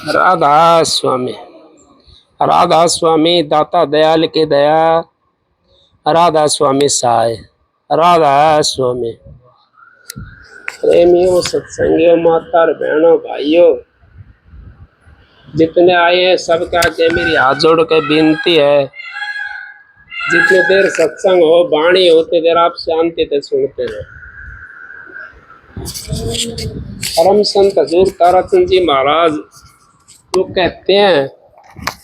राधा स्वामी। राधा स्वामी दाता दयाल के दया। राधा स्वामी सहाय। राधा स्वामी। प्रेमियों, सत्संगियों, माता और बहनों, भाइयों, जितने आए हैं सबके आगे मेरी हाथ जोड़ के विनती है, जितनी देर सत्संग हो, वाणी होते देर आप शांति से सुनते हैं। परम संत हजूर ताराचंद जी महाराज वो कहते हैं,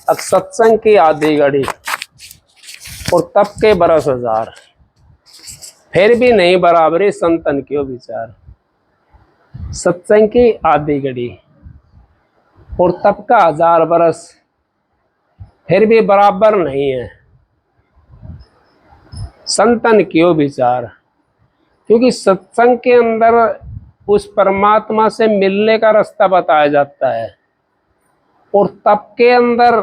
अब सत्संग की आधी घड़ी और तप के बरस हजार, फिर भी नहीं बराबरी संतन क्यों विचार। सत्संग की आधी घड़ी और तप का 1000 बरस, फिर भी बराबर नहीं है संतन क्यों विचार। क्योंकि सत्संग के अंदर उस परमात्मा से मिलने का रास्ता बताया जाता है और तप के अंदर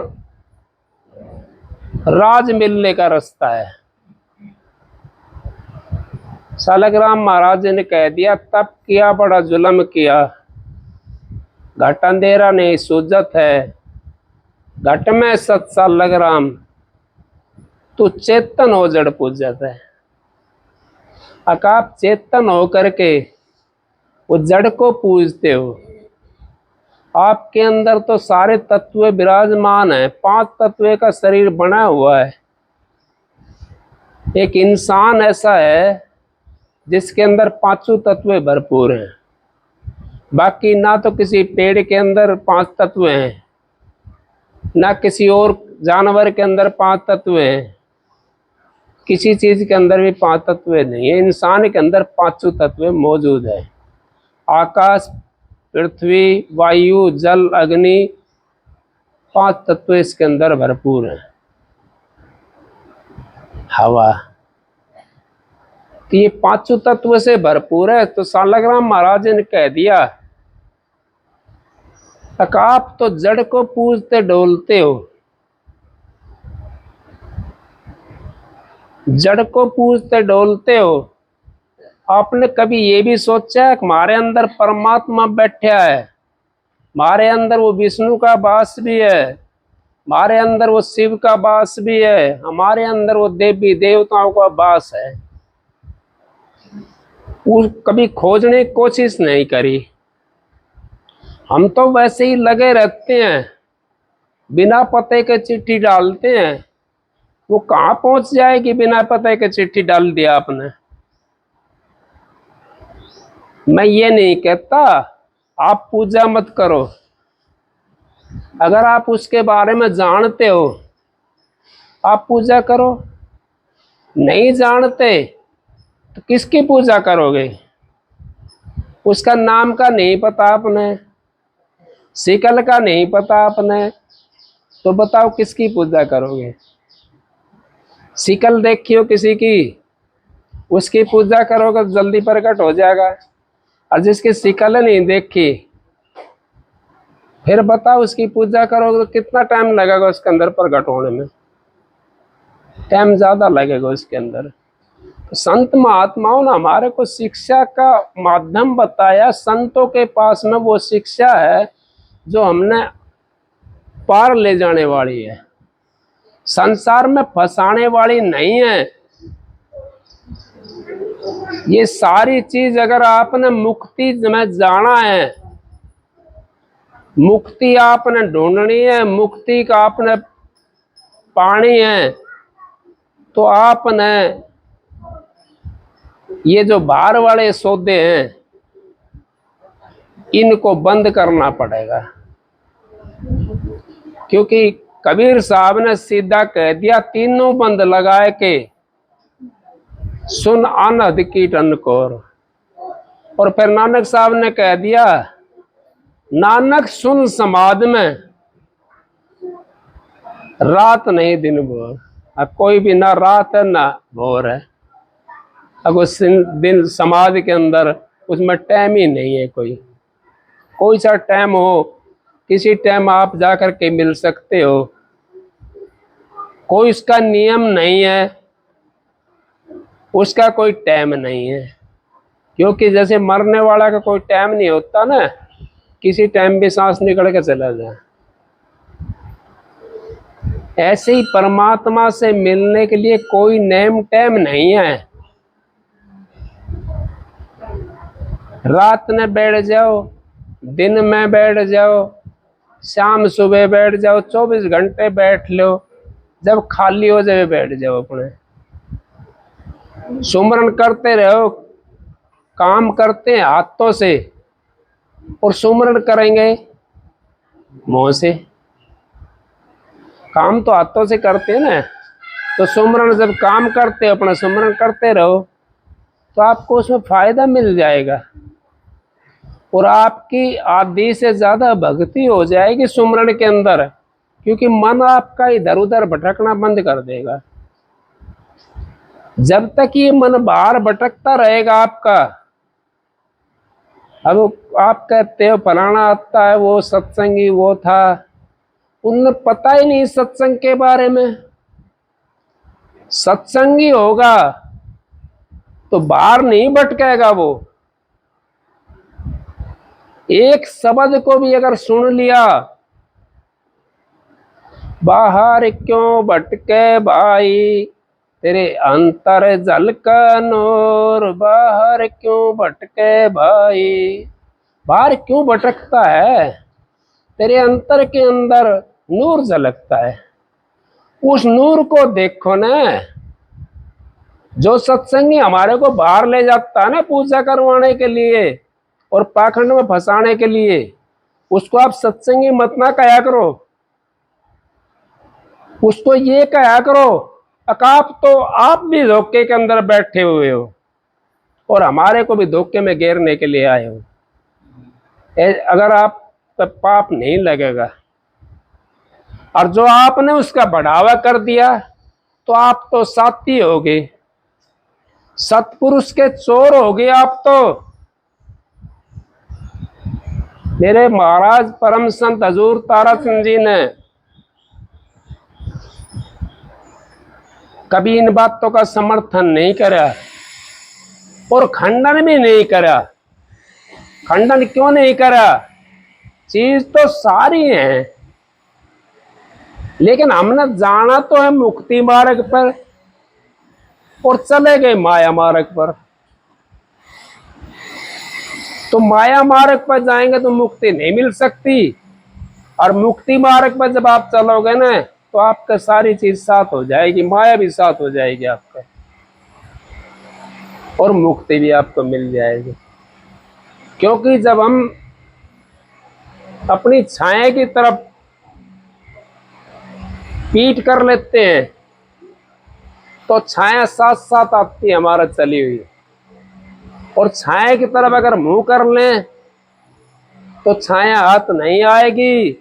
राज मिलने का रास्ता है। सालग्राम महाराज ने कह दिया, तप किया बड़ा जुल्म किया, घट अंधेरा नहीं सूझत है, घट में सत सालग्राम, तू चेतन हो जड़ पूजत है। आप चेतन हो करके वो जड़ को पूजते हो। आपके अंदर तो सारे तत्व विराजमान है, 5 तत्व का शरीर बना हुआ है। एक इंसान ऐसा है जिसके अंदर 5 तत्व भरपूर हैं। बाकी ना तो किसी पेड़ के अंदर 5 तत्व हैं, ना किसी और जानवर के अंदर 5 तत्व हैं, किसी चीज के अंदर भी 5 तत्व नहीं है। इंसान के अंदर 5 तत्व मौजूद है। आकाश, पृथ्वी, वायु, जल, अग्नि, 5 तत्व इसके अंदर भरपूर है। हवा, तो ये 5 तत्व से भरपूर है। तो सालग्राम महाराज ने कह दिया, आप तो जड़ को पूजते डोलते हो, जड़ को पूजते डोलते हो। आपने कभी ये भी सोचा है कि हमारे अंदर परमात्मा बैठा है, हमारे अंदर वो विष्णु का वास भी है, हमारे अंदर वो शिव का वास भी है, हमारे अंदर वो देवी देवताओं का वास है। वो कभी खोजने की कोशिश नहीं करी। हम तो वैसे ही लगे रहते हैं, बिना पते के चिट्ठी डालते हैं। वो कहाँ पहुंच जाएगी बिना पते के चिट्ठी डाल दिया आपने। मैं ये नहीं कहता आप पूजा मत करो, अगर आप उसके बारे में जानते हो आप पूजा करो, नहीं जानते तो किसकी पूजा करोगे। उसका नाम का नहीं पता आपने, शिकल का नहीं पता आपने, तो बताओ किसकी पूजा करोगे। शिकल देखी हो किसी की, उसकी पूजा करोगे तो जल्दी प्रकट हो जाएगा। और जिसकी शिकल नहीं देखी, फिर बताओ उसकी पूजा करोगे तो कितना टाइम लगेगा उसके अंदर प्रकट होने में। टाइम ज्यादा लगेगा उसके अंदर। तो संत महात्माओं ने हमारे को शिक्षा का माध्यम बताया। संतों के पास में वो शिक्षा है जो हमने पार ले जाने वाली है, संसार में फंसाने वाली नहीं है। ये सारी चीज अगर आपने मुक्ति में जाना है, मुक्ति आपने ढूंढनी है, मुक्ति का आपने पानी है, तो आपने ये जो बाहर वाले सौदे हैं इनको बंद करना पड़ेगा। क्योंकि कबीर साहब ने सीधा कह दिया, तीनों बंद लगाए के सुन अनहद की टनकोर। और फिर नानक साहब ने कह दिया, नानक सुन समाध में रात नहीं दिन भोर। अब कोई भी ना रात है ना भोर है। अब उस दिन समाज के अंदर उसमें टाइम ही नहीं है। कोई सा टाइम हो, किसी टाइम आप जाकर के मिल सकते हो। कोई उसका नियम नहीं है, उसका कोई टाइम नहीं है। क्योंकि जैसे मरने वाला का कोई टाइम नहीं होता ना, किसी टाइम भी सांस निकल के चला जाए। ऐसे ही परमात्मा से मिलने के लिए कोई नेम टेम नहीं है। रात में बैठ जाओ, दिन में बैठ जाओ, शाम सुबह बैठ जाओ, 24 घंटे बैठ लो, जब खाली हो जाए बैठ जाओ, अपने सुमरन करते रहो। काम करते हैं हाथों से और सुमरन करेंगे मुंह से। काम तो हाथों से करते हैं ना, तो सुमरन जब काम करते हो, अपना सुमरन करते रहो, तो आपको उसमें फायदा मिल जाएगा और आपकी आधी से ज्यादा भक्ति हो जाएगी सुमरन के अंदर, क्योंकि मन आपका इधर उधर भटकना बंद कर देगा। जब तक ये मन बाहर भटकता रहेगा आपका, अब आप कहते हो फलाना आता है, वो सत्संगी वो था, उन्हें पता ही नहीं सत्संग के बारे में। सत्संगी होगा तो बाहर नहीं भटकेगा वो। एक शब्द को भी अगर सुन लिया, बाहर क्यों भटके भाई तेरे अंतर झलका नूर, बाहर क्यों भटके भाई। बाहर क्यों भटकता है? तेरे अंतर के अंदर नूर झलकता है, उस नूर को देखो ना। जो सत्संगी हमारे को बाहर ले जाता है ना पूजा करवाने के लिए और पाखंड में फंसाने के लिए, उसको आप सत्संगी मत ना कहा करो, उसको ये कहा करो अकाप तो आप भी धोखे के अंदर बैठे हुए हो और हमारे को भी धोखे में घेरने के लिए आए हो। अगर आप तो पाप नहीं लगेगा, और जो आपने उसका बढ़ावा कर दिया तो आप तो साथी हो गए, सतपुरुष के चोर हो गए आप तो। मेरे महाराज परम संत हजूर ताराचंद जी ने कभी इन बातों का समर्थन नहीं करा और खंडन भी नहीं करा। खंडन क्यों नहीं करा? चीज तो सारी है, लेकिन हमने जाना तो है मुक्ति मार्ग पर और चले गए माया मार्ग पर। तो माया मार्ग पर जाएंगे तो मुक्ति नहीं मिल सकती, और मुक्ति मार्ग पर जब आप चलोगे ना तो आपका सारी चीज साथ हो जाएगी, माया भी साथ हो जाएगी आपका, और मुक्ति भी आपको मिल जाएगी। क्योंकि जब हम अपनी छाया की तरफ पीठ कर लेते हैं तो छाया साथ साथ आती है हमारा चली हुई, और छाया की तरफ अगर मुंह कर लें तो छाया हाथ नहीं आएगी।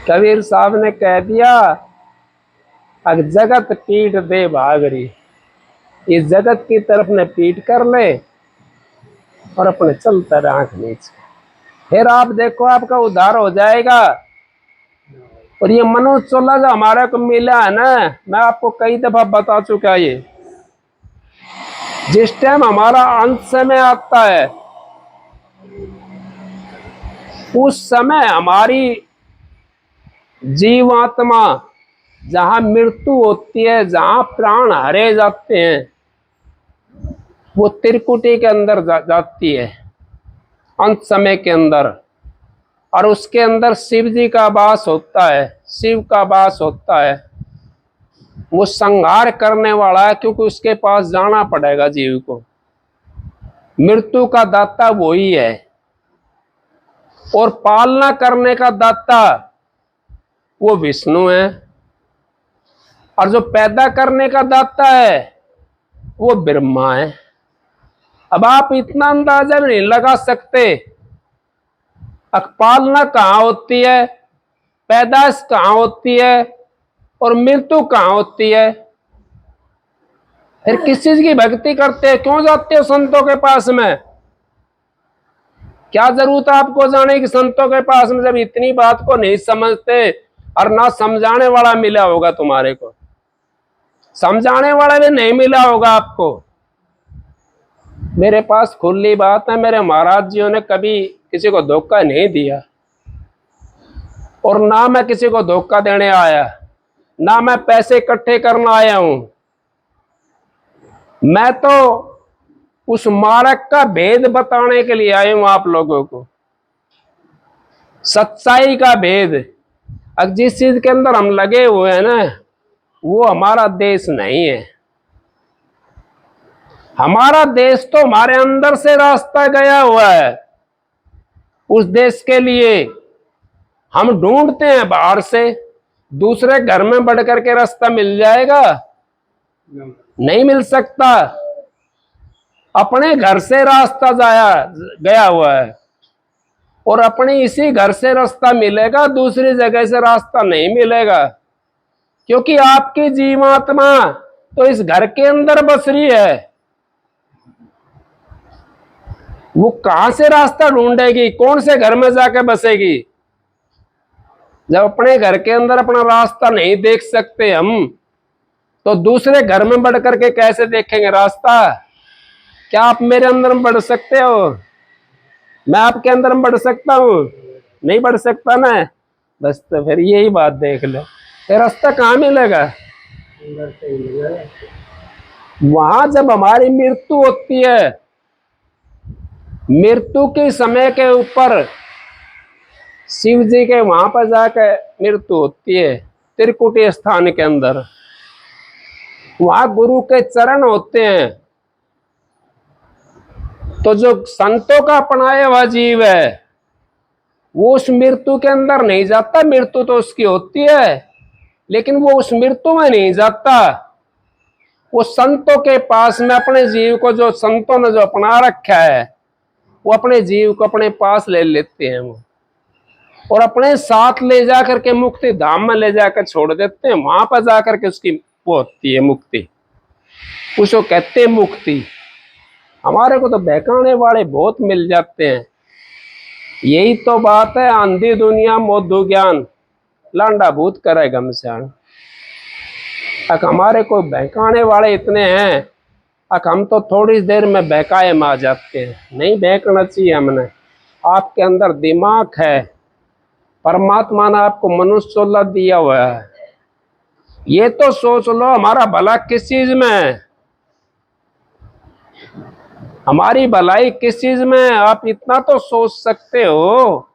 कबीर साहब ने कह दिया, अगर जगत पीठ दे भागरी, इस जगत की तरफ ने पीठ कर ले और अपने चलता रहे आंख नीचे, फिर आप देखो आपका उद्धार हो जाएगा। और ये मनोज चोला जो हमारे को मिला है ना, मैं आपको कई दफा बता चुका, ये जिस टाइम हमारा अंत समय आता है उस समय हमारी जीवात्मा जहां मृत्यु होती है, जहां प्राण हरे जाते हैं, वो त्रिकुटी के अंदर जाती है अंत समय के अंदर, और उसके अंदर शिव जी का वास होता है, शिव का वास होता है। वो संहार करने वाला है, क्योंकि उसके पास जाना पड़ेगा जीव को। मृत्यु का दाता वही है, और पालना करने का दाता वो विष्णु है, और जो पैदा करने का दाता है वो ब्रह्मा है। अब आप इतना अंदाजा नहीं लगा सकते पालना कहाँ होती है, पैदाइश कहाँ होती है और मृत्यु कहाँ होती है। फिर किस चीज की भक्ति करते हैं? क्यों जाते हो संतों के पास में? क्या जरूरत है आपको जाने की संतों के पास में, जब इतनी बात को नहीं समझते और ना समझाने वाला मिला होगा तुम्हारे को, समझाने वाला भी नहीं मिला होगा आपको। मेरे पास खुली बात है, मेरे महाराज जियों ने कभी किसी को धोखा नहीं दिया, और ना मैं किसी को धोखा देने आया, ना मैं पैसे इकट्ठे करना आया हूं। मैं तो उस मार्ग का भेद बताने के लिए आया हूं आप लोगों को, सच्चाई का भेद। अब जिस चीज के अंदर हम लगे हुए हैं ना, वो हमारा देश नहीं है। हमारा देश तो हमारे अंदर से रास्ता गया हुआ है। उस देश के लिए हम ढूंढते हैं बाहर से, दूसरे घर में बढ़ करके रास्ता मिल जाएगा? नहीं मिल सकता। अपने घर से रास्ता गया हुआ है, और अपने इसी घर से रास्ता मिलेगा, दूसरी जगह से रास्ता नहीं मिलेगा। क्योंकि आपकी जीवात्मा तो इस घर के अंदर बस रही है। वो कहां से रास्ता ढूंढेगी, कौन से घर में जाकर बसेगी? जब अपने घर के अंदर अपना रास्ता नहीं देख सकते हम, तो दूसरे घर में बढ़ करके कैसे देखेंगे रास्ता? क्या आप मेरे अंदर में बढ़ सकते हो? मैं आपके अंदर में बढ़ सकता हूं? नहीं बढ़ सकता ना। बस तो फिर यही बात देख लो, फिर रास्ता कहाँ मिलेगा? वहां जब हमारी मृत्यु होती है, मृत्यु के समय के ऊपर शिव जी के वहां पर जाकर मृत्यु होती है, त्रिकुटी स्थान के अंदर। वहां गुरु के चरण होते हैं। तो जो संतों का अपनाया हुआ जीव है, वो उस मृत्यु के अंदर नहीं जाता। मृत्यु तो उसकी होती है, लेकिन वो उस मृत्यु में नहीं जाता। वो संतों के पास में अपने जीव को, जो संतों ने जो अपना रखा है, वो अपने जीव को अपने पास ले लेते हैं वो, और अपने साथ ले जाकर के मुक्ति धाम में ले जाकर छोड़ देते हैं। वहां पर जाकर के उसकी वो होती है मुक्ति, उसको कहते हैं मुक्ति। हमारे को तो बहकाने वाले बहुत मिल जाते हैं। यही तो बात है, आंधी दुनिया मोदू ज्ञान, लांडा भूत करे घमसान। अक हमारे को बहकाने वाले इतने हैं, अक हम तो थोड़ी देर में बहकाए में आ जाते हैं। नहीं बहकना चाहिए हमने। आपके अंदर दिमाग है, परमात्मा ने आपको मनुष्य सोलह दिया हुआ है। ये तो सोच लो हमारा भला किस चीज में है, हमारी भलाई किस चीज में है, आप इतना तो सोच सकते हो।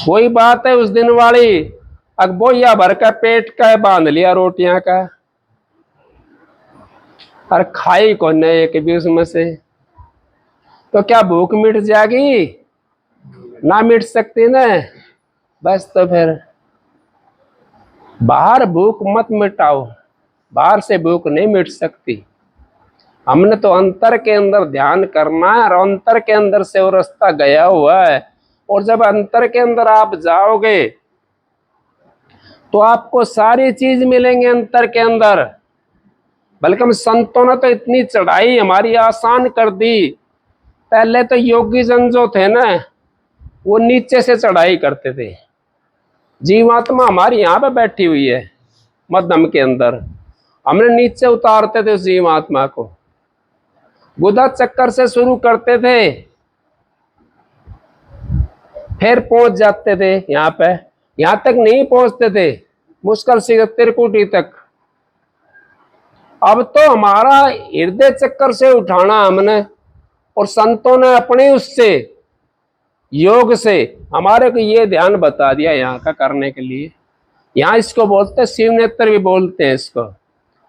वही बात है उस दिन वाली, अकबोया भर का पेट का बांध लिया रोटियां का, और खाई को न एक भी उसमें से। तो क्या भूख मिट जाएगी? ना मिट सकती ना। बस तो फिर बाहर भूख मत मिटाओ, बाहर से भूख नहीं मिट सकती। हमने तो अंतर के अंदर ध्यान करना है, और अंतर के अंदर से वो रास्ता गया हुआ है। और जब अंतर के अंदर आप जाओगे, तो आपको सारी चीज मिलेंगे अंतर के अंदर। बल्कि हम संतों ने तो इतनी चढ़ाई हमारी आसान कर दी। पहले तो योगी जन जो थे ना, वो नीचे से चढ़ाई करते थे। जीवात्मा हमारी यहाँ पे बैठी हुई है मध्यम के अंदर, हमने नीचे उतारते थे उस जीवात्मा को। बुधा चक्कर से शुरू करते थे, फिर पहुंच जाते थे यहाँ पे। यहाँ तक नहीं पहुंचते थे, मुश्किल से त्रिकुटी तक। अब तो हमारा हृदय चक्कर से उठाना हमने, और संतों ने अपने उससे योग से हमारे को ये ध्यान बता दिया यहाँ का करने के लिए। यहाँ इसको बोलते हैं शिव नेत्र भी बोलते हैं इसको।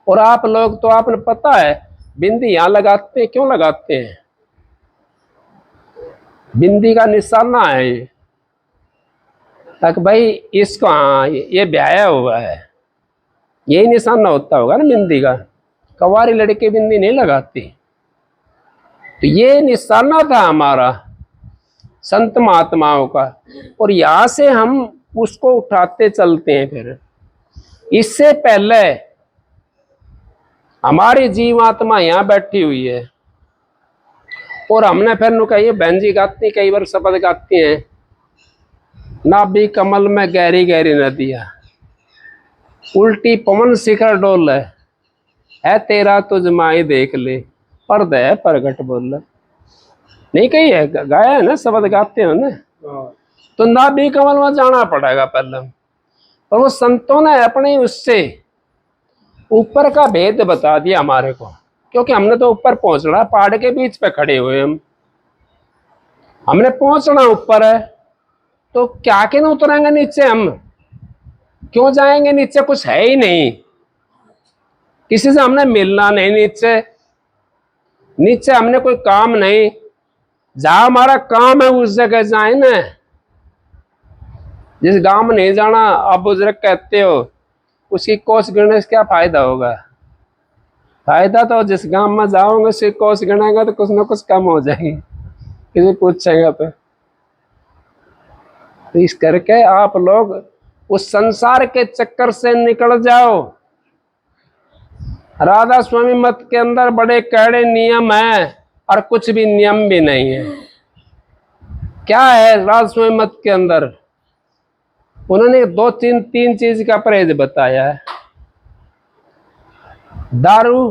और आप लोग तो आपने पता है बिंदी यहाँ लगाते हैं, क्यों लगाते हैं? बिंदी का निशाना है ये, ताकि भाई इसको, हाँ ये ब्याया हुआ है, यही निशाना होता होगा ना बिंदी का। कवारी लड़के बिंदी नहीं लगाती। तो ये निशाना था हमारा संत महात्माओं का, और यहां से हम उसको उठाते चलते हैं। फिर इससे पहले हमारी जीवात्मा यहाँ बैठी हुई है, और हमने फिर नु कही बहन जी गाती, कई बार शब्द गाती हैं, नाभि कमल में गहरी गहरी नदियां, उल्टी पवन शिखर डोल है तेरा तुझ माई देख ले, पर्द है प्रगट बोल। नहीं कही है, गाया है ना, शब्द गाते हो ना। तो नाभि कमल में जाना पड़ेगा पहले। पर वो संतों ने अपने उससे ऊपर का भेद बता दिया हमारे को, क्योंकि हमने तो ऊपर पहुंचना, पहाड़ के बीच पे खड़े हुए हमने पहुंचना ऊपर है, तो क्या के ना उतरेंगे नीचे? हम क्यों जाएंगे नीचे? कुछ है ही नहीं, किसी से हमने मिलना नहीं नीचे, नीचे हमने कोई काम नहीं। जहां हमारा काम है उस जगह जाए ना। जिस गांव में नहीं जाना, आप बुजुर्ग कहते हो, उसकी कोस गिनने से क्या फायदा होगा? फायदा तो जिस गांव में जाओगे उसकी कोस गिनेगा तो कुछ ना कुछ कम हो जाएगी, किसी पूछेगा तो इस करके आप लोग उस संसार के चक्कर से निकल जाओ। राधा स्वामी मत के अंदर बड़े कड़े नियम हैं और कुछ भी नियम भी नहीं है। क्या है राधा स्वामी मत के अंदर? उन्होंने तीन चीज का परहेज बताया है, दारू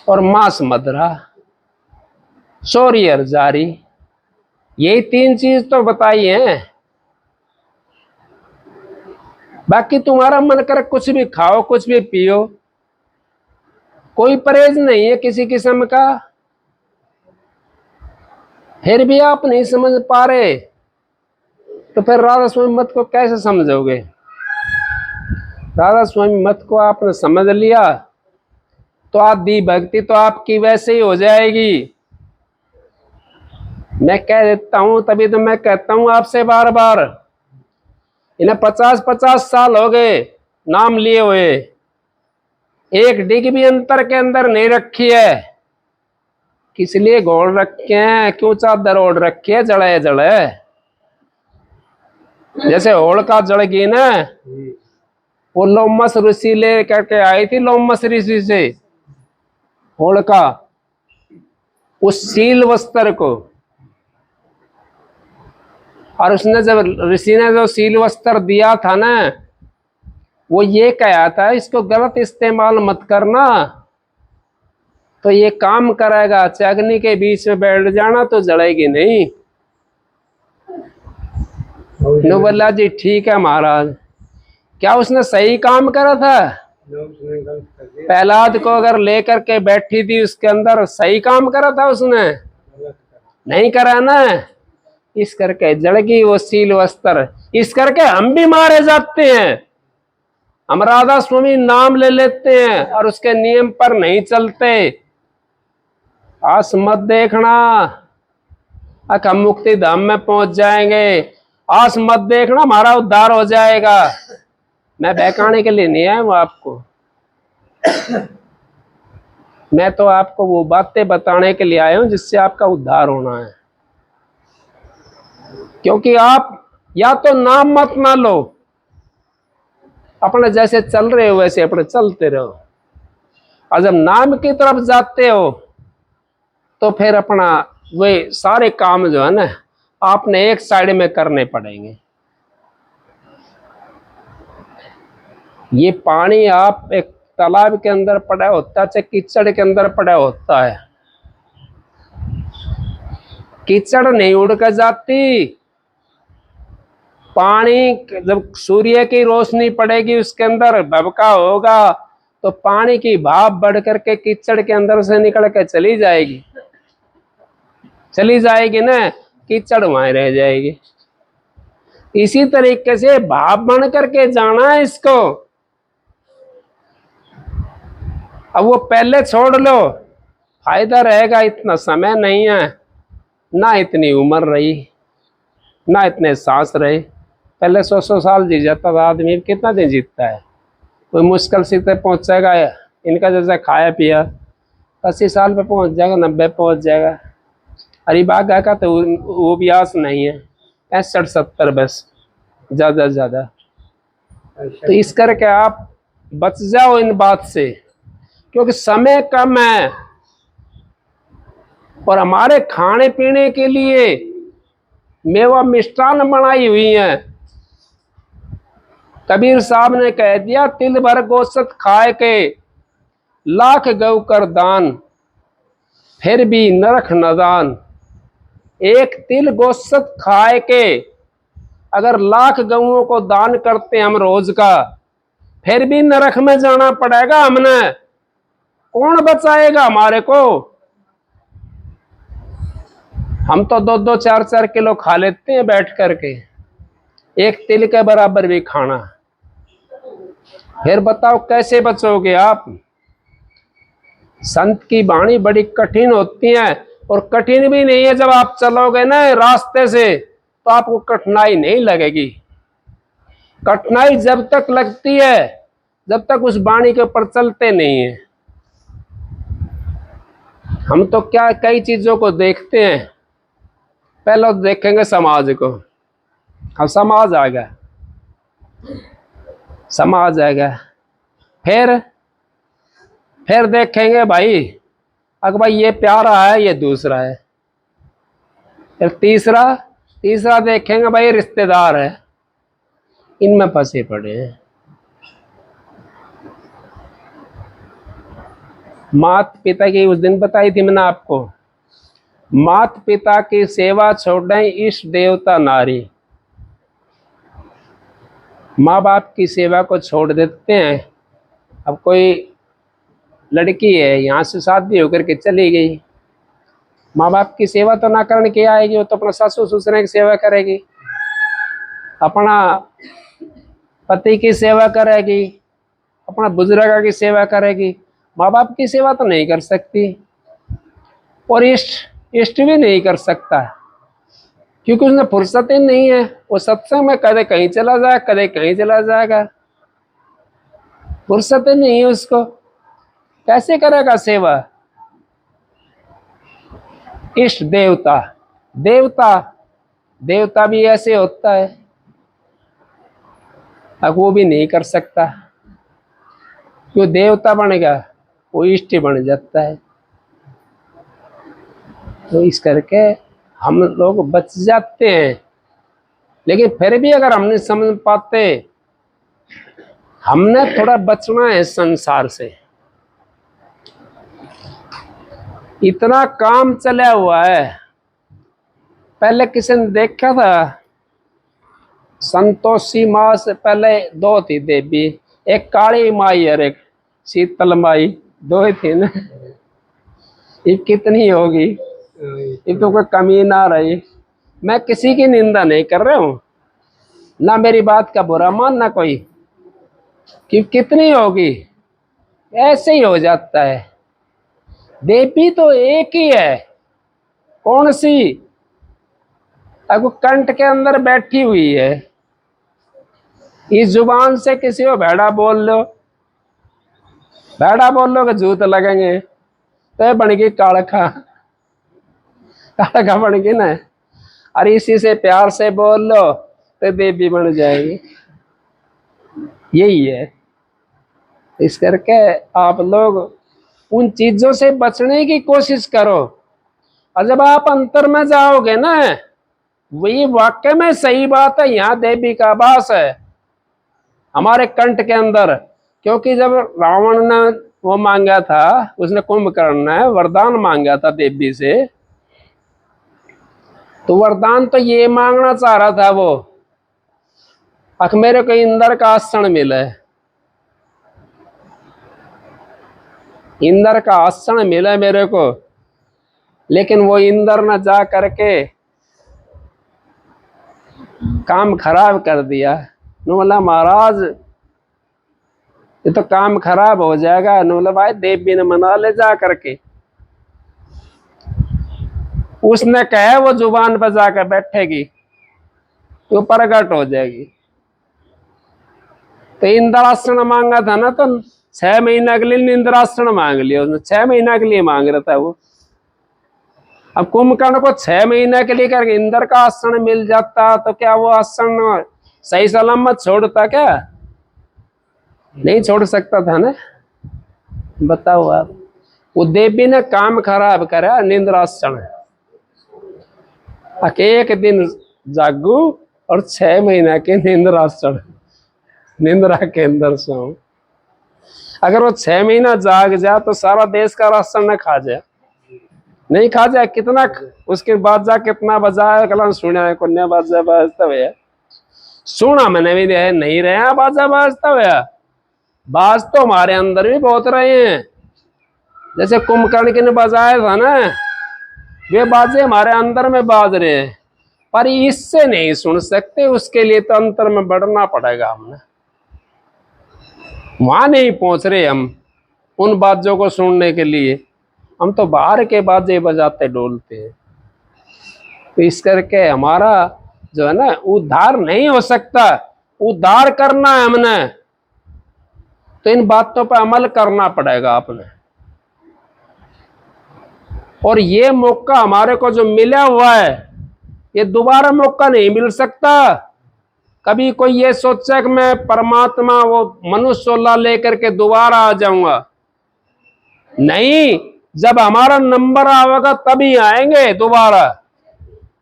और मांस मदिरा, चोरी और जारी, यही तीन चीज तो बताई है। बाकी तुम्हारा मन करे कुछ भी खाओ, कुछ भी पियो, कोई परहेज नहीं है किसी किस्म का। फिर भी आप नहीं समझ पा रहे, तो फिर राधा स्वामी मत को कैसे समझोगे? राधा स्वामी मत को आपने समझ लिया तो आदि भक्ति तो आपकी वैसे ही हो जाएगी। मैं कह देता हूं, तभी तो मैं कहता हूं आपसे बार बार, इन्हें 50-50 साल हो गए नाम लिए हुए, एक डिग भी अंतर के अंदर नहीं रखी है। किस लिए घोड़ रखे हैं? क्यों चादर ओढ़ रखी है? जड़े जड़े जैसे होड़का जड़ गई ना, वो लोमस ऋषि ले करके आई थी, लोमस ऋषि से होड़का उस सील वस्त्र को, और उसने जब ऋषि ने जो सील वस्त्र दिया था ना, वो ये कहा था इसको गलत इस्तेमाल मत करना, तो ये काम करेगा। अग्नि के बीच में बैठ जाना तो जलेगी नहीं। बोला जी ठीक है महाराज। क्या उसने सही काम करा था? प्रहलाद को अगर लेकर के बैठी थी उसके अंदर, सही काम करा था उसने? नहीं करा ना। इस करके जड़गी वो सील वस्त्र, इस करके हम भी मारे जाते हैं। हम राधा स्वामी नाम ले लेते हैं और उसके नियम पर नहीं चलते। आस मत देखना हम मुक्ति धाम में पहुंच जाएंगे, आस मत देखना हमारा उद्धार हो जाएगा। मैं बहकाने के लिए नहीं आया हूं आपको, मैं तो आपको वो बातें बताने के लिए आया हूं जिससे आपका उद्धार होना है। क्योंकि आप या तो नाम मत ना लो, अपने जैसे चल रहे हो वैसे अपने चलते रहो, और जब नाम की तरफ जाते हो तो फिर अपना वे सारे काम जो है ना आपने एक साइड में करने पड़ेंगे। ये पानी आप एक तालाब के अंदर पड़ा होता है, चाहे कीचड़ के अंदर पड़ा होता है, कीचड़ नहीं उड़ कर जाती। पानी जब सूर्य की रोशनी पड़ेगी उसके अंदर भबका होगा तो पानी की भाप बढ़ करके कीचड़ के अंदर से निकल के चली जाएगी ना, कीचड़ वहां रह जाएगी। इसी तरीके से भाप बन करके जाना है इसको। अब वो पहले छोड़ लो, फायदा रहेगा। इतना समय नहीं है, ना इतनी उम्र रही, ना इतने सांस रहे। पहले 100 साल जी जाता था आदमी, कितना दिन जीतता है? कोई मुश्किल से पहुंचेगा, इनका जैसा खाया पिया 80 साल पे पहुंच जाएगा, 90 पहुंच जाएगा। हरिबाग का तो वो भी आस नहीं है, 65-70 बस ज्यादा से ज्यादा। तो इस करके आप बच जाओ इन बात से, क्योंकि समय कम है और हमारे खाने पीने के लिए मेवा मिष्ठान बनाई हुई है। कबीर साहब ने कह दिया, तिल भर गोश्त खाए के लाख गौ कर दान, फिर भी नरख नदान। एक तिल गोश्त खाए के अगर लाख गऊओं को दान करते हम रोज का, फिर भी नरक में जाना पड़ेगा हमने। कौन बचाएगा हमारे को? हम तो 2-2 4-4 किलो खा लेते हैं बैठ करके, एक तिल के बराबर भी खाना। फिर बताओ कैसे बचोगे आप? संत की वाणी बड़ी कठिन होती है, और कठिन भी नहीं है। जब आप चलोगे ना रास्ते से तो आपको कठिनाई नहीं लगेगी। कठिनाई जब तक लगती है जब तक उस वाणी के ऊपर चलते नहीं है। हम तो क्या कई चीजों को देखते हैं। पहले देखेंगे समाज को, अब समाज आ गया, समाज आ गया। फिर देखेंगे भाई, अगर भाई ये प्यारा है ये दूसरा है। फिर तीसरा देखेंगे भाई रिश्तेदार है, इनमें फंसे पड़े हैं। माता पिता की उस दिन बताई थी मैंने आपको, माता पिता की सेवा छोड़े इष्ट देवता नारी। माँ बाप की सेवा को छोड़ देते हैं। अब कोई लड़की है यहाँ से शादी होकर के चली गई, माँ बाप की सेवा तो ना करने के आएगी, वो तो अपना सासू ससुर की सेवा करेगी, अपना पति की सेवा करेगी, अपना बुजुर्ग की सेवा करेगी। माँ बाप की सेवा तो नहीं कर सकती, और इष्ट भी नहीं कर सकता, क्योंकि उसने फुर्सत ही नहीं है। वो सत्संग में कदे कहीं चला जाए, कदे कहीं चला जाएगा, फुर्सत ही नहीं है उसको, कैसे करेगा सेवा? इष्ट देवता, देवता भी ऐसे होता है, अब वो भी नहीं कर सकता। क्यों देवता बनेगा, वो इष्ट बन जाता है। तो इस करके हम लोग बच जाते हैं। लेकिन फिर भी अगर हमने समझ पाते, हमने थोड़ा बचना है संसार से। इतना काम चला हुआ है। पहले किसी ने देखा था, संतोषी माँ से पहले 2 थी देवी, एक काली माई और एक शीतल माई, 2 ही थी ना। ये कितनी होगी, ये तो कोई कमी ना रही। मैं किसी की निंदा नहीं कर रहा हूँ, ना मेरी बात का बुरा मानना कोई, कि कितनी होगी, ऐसे ही हो जाता है। देवी तो एक ही है, कौन सी? अब कंठ के अंदर बैठी हुई है। इस जुबान से किसी को भेड़ा बोल लो कि जूत लगेंगे, तो बन गई कालखा बन गई ना। और इसी से प्यार से बोल लो तो देवी बन जाएगी। यही है। इस करके आप लोग उन चीजों से बचने की कोशिश करो, और जब आप अंतर में जाओगे ना, वही वाक्य में सही बात है, यहाँ देवी का वास है हमारे कंठ के अंदर। क्योंकि जब रावण ने वो मांगा था, उसने कुंभकर्ण ने वरदान मांगा था देवी से, तो वरदान तो ये मांगना चाह रहा था वो, अख मेरे को इंद्र का आसन मिले, इंद्र का आसन मिला मेरे को। लेकिन वो इंद्र ने जा करके काम खराब कर दिया। बोला महाराज ये तो काम खराब हो जाएगा। बोला भाई देवी ने मना ले जा करके। उसने कहा वो जुबान पर जाकर बैठेगी तो प्रकट हो जाएगी। तो इंद्रासन मांगा था ना, तो 6 महीना के लिए इंद्रासन मांग लिया उसने, 6 महीना के लिए मांग रहा था वो। अब कुंभकर्ण को 6 महीने के लिए करके इंद्र का आसन मिल जाता, तो क्या वो आसन सही सलामत छोड़ता? क्या नहीं छोड़ सकता था ना। बताओ आप, वो देवी ने काम खराब करा। निंद्रासन, एक दिन जागू और 6 महीना के निंद्रासन, निंद्रा के अंदर सो। अगर वो 6 महीना जाग जा तो सारा देश का राशन न खा जाए, नहीं खा जाए कितना, उसके बाद जा कितना बजाया कल सुना को बाजा बाजता हुआ सुना मैंने भी नहीं रहे बाजा बाजता हुआ। बाज तो हमारे अंदर भी बहुत रहे हैं, जैसे कुंभकर्ण की ने बजाया था ना, वे बाजे हमारे अंदर में बाज रहे हैं, पर इससे नहीं सुन सकते, उसके लिए तो अंतर में बढ़ना पड़ेगा। हमने वहां नहीं पहुंच रहे हम उन बाजों को सुनने के लिए, हम तो बाहर के बाजे बजाते डोलते हैं। तो इस करके हमारा जो है ना उद्धार नहीं हो सकता। उद्धार करना है हमने तो इन बातों पर अमल करना पड़ेगा आपने। और ये मौका हमारे को जो मिला हुआ है, ये दोबारा मौका नहीं मिल सकता। कभी कोई ये सोचा कि मैं परमात्मा वो मनुष्य सोला लेकर के दोबारा आ जाऊंगा, नहीं, जब हमारा नंबर आएगा तभी आएंगे दोबारा।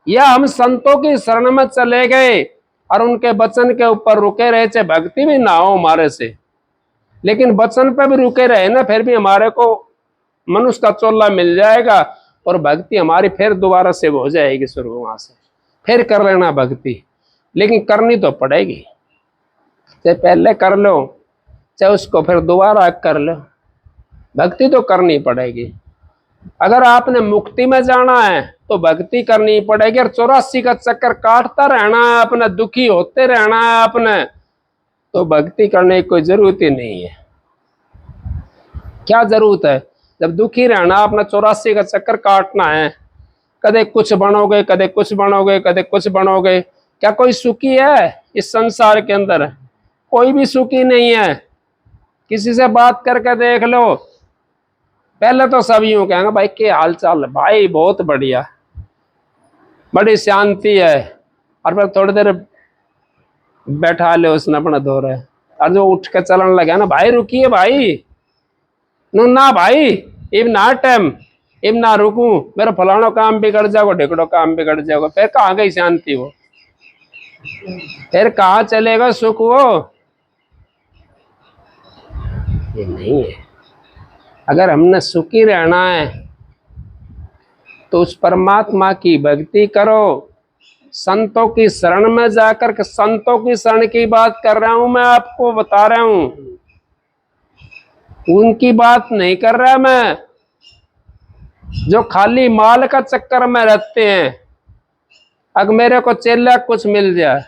या हम संतों की शरण में चले गए और उनके वचन के ऊपर रुके रहे, चाहे भक्ति भी ना हो हमारे से, लेकिन वचन पे भी रुके रहे ना, फिर भी हमारे को मनुष्य का चोला मिल जाएगा और भक्ति हमारी फिर दोबारा से हो जाएगी शुरू, वहां से फिर कर लेना भक्ति। लेकिन करनी तो पड़ेगी, चाहे पहले कर लो चाहे उसको फिर दोबारा कर लो, भक्ति तो करनी पड़ेगी। अगर आपने मुक्ति में जाना है तो भक्ति करनी पड़ेगी, और 84 का चक्कर काटता रहना है, अपना दुखी होते रहना है आपने, तो भक्ति करने की कोई जरूरत ही नहीं है। क्या जरूरत है जब दुखी रहना, अपना 84 का चक्कर काटना है, कदे कुछ बनोगे कदे कुछ बनोगे कदे कुछ बनोगे। क्या कोई सुखी है इस संसार के अंदर? कोई भी सुखी नहीं है। किसी से बात करके देख लो, पहले तो सब यूं कहेंगे भाई क्या हाल चाल है, भाई बहुत बढ़िया, बड़ी शांति है, और फिर थोड़ी देर बैठा ले उसने अपना दो रहे, और जो उठ के चलने लगा ना, भाई रुकिए भाई, ना भाई इब ना टाइम, इब ना रुकू, मेरा फलाना काम बिगड़ जाएगा, ढिकड़ो काम बिगड़ जाएगा, फिर कहाँ गई शांति वो, फिर कहाँ चलेगा सुख वो? ये नहीं है। अगर हमने सुखी रहना है तो उस परमात्मा की भक्ति करो, संतों की शरण में जाकर के, संतों की शरण की बात कर रहा हूं मैं, आपको बता रहा हूं, उनकी बात नहीं कर रहा मैं जो खाली माल का चक्कर में रहते हैं। अगर मेरे को चेला कुछ मिल जाए,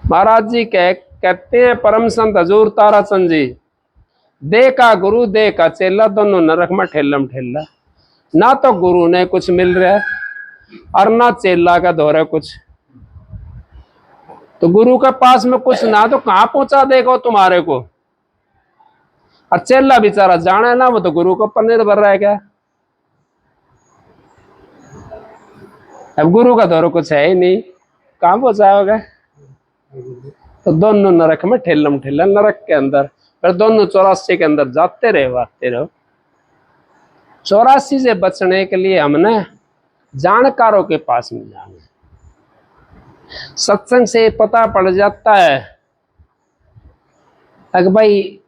महाराज जी कहते हैं परम संत हजूर ताराचंद जी, दे का गुरु दे का चेला, दोनों नरक में ठेलम ठेला। ना तो गुरु ने कुछ मिल रहा है और ना चेला का दौरा कुछ, तो गुरु के पास में कुछ ना तो कहां पहुंचा देगा तुम्हारे को, और चेला बेचारा जाने ना, वो तो गुरु को पर निर्भर रह गया। अब गुरु का दौरा कुछ है ही नहीं, कहां पहुंचाओगे? तो दोनों नरक में ठेलम ठेला, नरक के अंदर, फिर दोनों 84 के अंदर जाते रहे आते रहो। 84 से बचने के लिए हमने जानकारों के पास में जाना। सत्संग से पता पड़ जाता है अगर भाई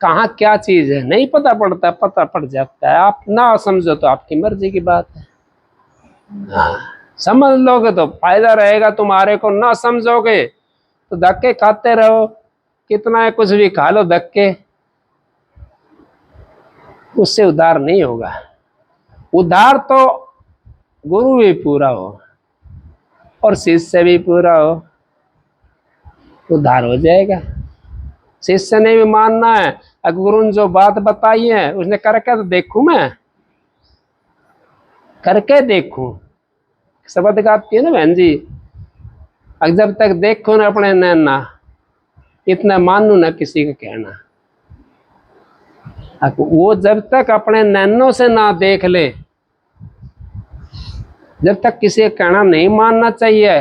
कहाँ क्या चीज है, नहीं पता पड़ता, पता पड़ जाता है। आप ना समझो तो आपकी मर्जी की बात है, समझ लोगे तो फायदा रहेगा तुम्हारे को, ना समझोगे तो धक्के खाते रहो, कितना है कुछ भी खा लो धक्के, उससे उद्धार नहीं होगा। उद्धार तो गुरु भी पूरा हो और शिष्य भी पूरा हो, उद्धार हो जाएगा। शिष्य ने भी मानना है, अगर गुरु ने जो बात बताई है उसने करके तो देखूं, मैं करके देखूं। शब्द गाती है ना बहन जी, अगर जब तक देखो ना अपने नैना, इतना मानू ना किसी का कहना। वो जब तक अपने नैनों से ना देख ले, जब तक किसी का कहना नहीं मानना चाहिए,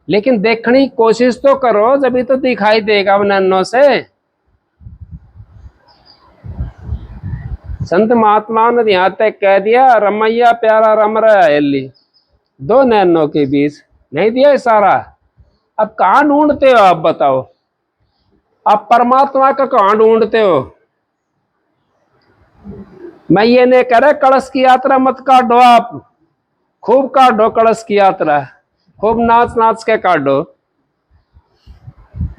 लेकिन देखने की कोशिश तो करो, जब तो दिखाई देगा अब नैनों से। संत महात्माओं ने यहाँ तक कह दिया, रमैया प्यारा रम रहा है हेली, दो नैनों के बीच, नहीं दिया इशारा। अब कहाँ ढूंढते हो आप बताओ, आप परमात्मा का कहाँ ढूंढते हो? मैं ये नहीं कह रहा कलश की यात्रा मत काटो, आप खूब काटो कलश की यात्रा, खूब नाच नाच के काटो,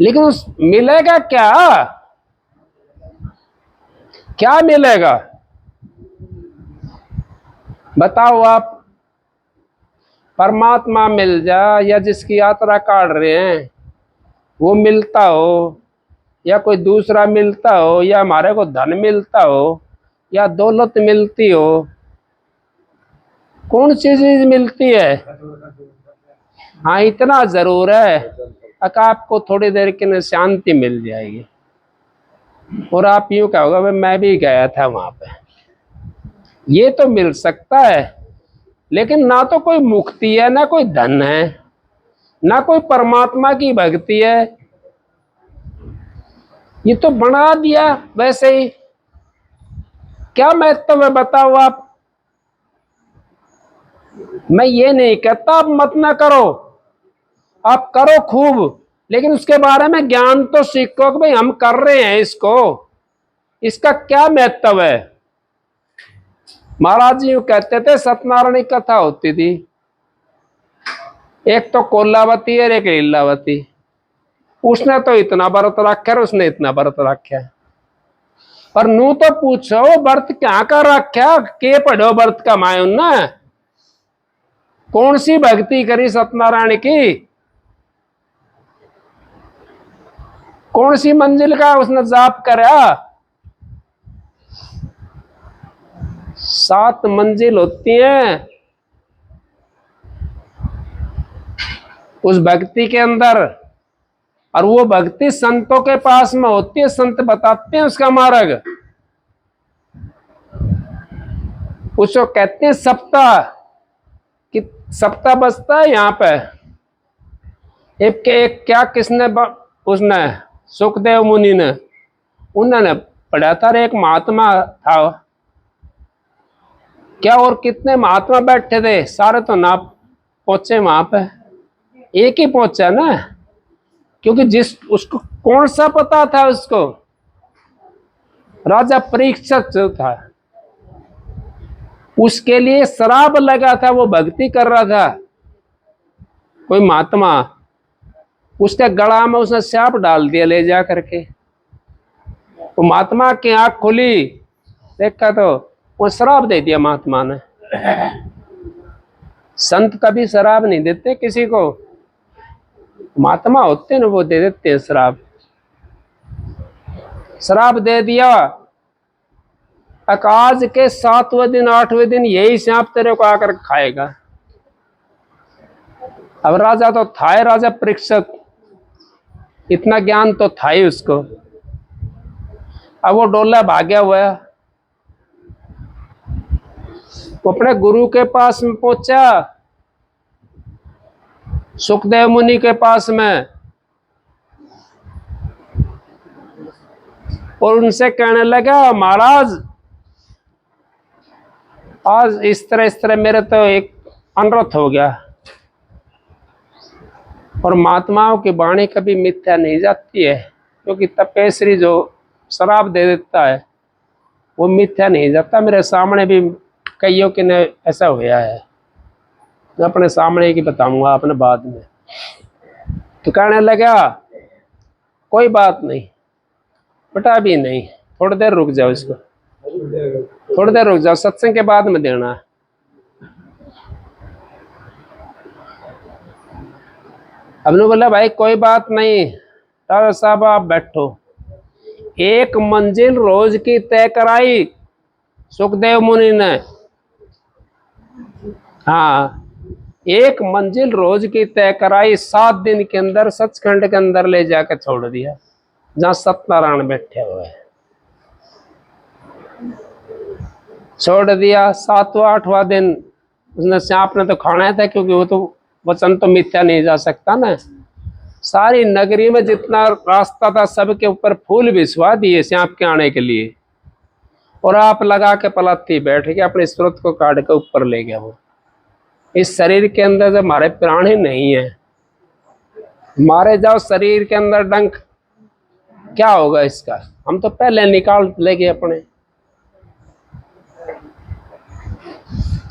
लेकिन उस मिलेगा क्या? क्या मिलेगा बताओ आप? परमात्मा मिल जाए या जिसकी यात्रा काट रहे हैं वो मिलता हो, या कोई दूसरा मिलता हो, या हमारे को धन मिलता हो, या दौलत मिलती हो, कौन सी चीज मिलती है? हाँ इतना जरूर है कि आपको थोड़ी देर के लिए शांति मिल जाएगी, और आप यूं कहोगे भाई मैं भी गया था वहां पे। ये तो मिल सकता है, लेकिन ना तो कोई मुक्ति है, ना कोई धन है, ना कोई परमात्मा की भक्ति है। ये तो बना दिया वैसे ही। क्या महत्व है बताओ आप? मैं ये नहीं कहता आप मत ना करो, आप करो खूब, लेकिन उसके बारे में ज्ञान तो सीखो कि भाई हम कर रहे हैं इसको, इसका क्या महत्व है। महाराज जी कहते थे, सत्यनारायण की कथा होती थी, एक तो कोलावती है एक लीलावती। उसने तो इतना व्रत रखा है, उसने इतना व्रत रखा है, पर नू तो पूछो व्रत क्या कर रखा, के पढ़ो व्रत का मायून ना, कौन सी भक्ति करी सत्यनारायण की, कौन सी मंजिल का उसने जाप करा? 7 मंजिल होती हैं उस भक्ति के अंदर, और वो भक्ति संतों के पास में होती है, संत बताते हैं उसका मार्ग, उसको कहते हैं सप्ताह। कि सप्ताह बसता है यहाँ पे एक क्या किसने उसने सुखदेव मुनि ने उन्होंने पढ़ा था, एक महात्मा था क्या, और कितने महात्मा बैठे थे, सारे तो ना पहुंचे वहां पे, एक ही पहुंचा ना, क्योंकि जिस उसको कौन सा पता था, उसको राजा परीक्षित जो था उसके लिए शराब लगा था, वो भक्ति कर रहा था कोई महात्मा, उसके गला में उसने सांप डाल दिया ले जा करके। वो महात्मा की आंख खुली, देखा तो वो शराब दे दिया महात्मा ने। संत कभी शराब नहीं देते किसी को, महात्मा होते ना वो दे देते हैं शराब। शराब दे दिया, आज के 7वें दिन 8वें दिन यही सांप तेरे को आकर खाएगा। अब राजा तो था ही राजा परीक्षित, इतना ज्ञान तो था ही उसको। अब वो डोला भाग्या हुआ, वो अपने गुरु के पास में पहुंचा, सुखदेव मुनि के पास में, और उनसे कहने लगा महाराज आज इस तरह मेरे तो एक अनर्थ हो गया, और महात्माओं की वाणी कभी मिथ्या नहीं जाती है, क्योंकि तपेश्वरी जो शराब दे देता है वो मिथ्या नहीं जाता। मेरे सामने भी कईयों के ने ऐसा हुआ है, मैं अपने सामने की बताऊंगा अपने बाद में। तो कहने लगा कोई बात नहीं बेटा, अभी नहीं, थोड़ी देर रुक जाओ, इसको थोड़ी देर रुक जाओ, सत्संग के बाद में देना। हमने बोला भाई कोई बात नहीं राजा साहब आप बैठो। 1 मंजिल रोज की तय कराई सुखदेव मुनि ने। हाँ 1 मंजिल रोज की तय कराई, 7 दिन के अंदर सचखंड के अंदर ले जाकर छोड़ दिया जहां सत्यनारायण बैठे हुए हैं। छोड़ दिया 7वां 8वां दिन उसने सांप ने तो खाना था, क्योंकि वो तो वचन तो मिथ्या नहीं जा सकता ना। सारी नगरी में जितना रास्ता था सबके ऊपर फूल बिछवा दिए सांप के आने के लिए, और आप लगा के पलत्ती बैठ के अपने स्रोत को काट के ऊपर ले गया। वो इस शरीर के अंदर जब हमारे प्राण ही नहीं है, मारे जाओ शरीर के अंदर डंक, क्या होगा इसका? हम तो पहले निकाल ले गए अपने।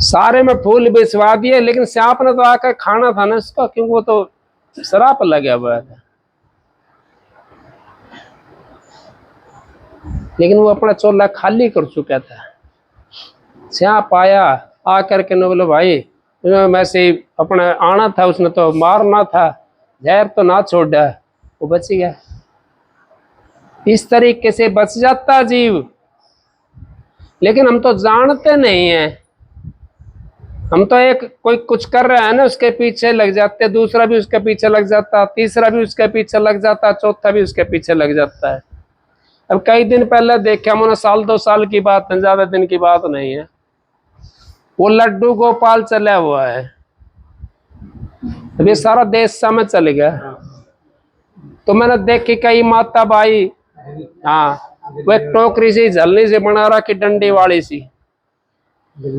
सारे में फूल बिछवा दिए, लेकिन सांप ने तो आकर खाना था ना इसका, क्योंकि वो तो शराब लगा हुआ था। लेकिन वो अपना चोला खाली कर चुका था। सांप आया, आकर के ने बोले भाई मैं से अपना आना था, उसने तो मारना था, जहर तो ना छोड़ा, वो बच गया। इस तरीके से बच जाता जीव। लेकिन हम तो जानते नहीं हैं, हम तो एक कोई कुछ कर रहा है ना उसके पीछे लग जाते, दूसरा भी उसके पीछे लग जाता, तीसरा भी उसके पीछे लग जाता, चौथा भी उसके पीछे लग जाता है। अब कई दिन पहले देखे हमने, साल 2 साल की बात है, ज्यादा दिन की बात नहीं है, वो लड्डू गोपाल चला हुआ है, अभी सारा देश समझ चल गया। तो मैंने देखी कई माता बाई, हाँ वो एक टोकरी सी झलनी से बना रहा कि डंडी वाली सी,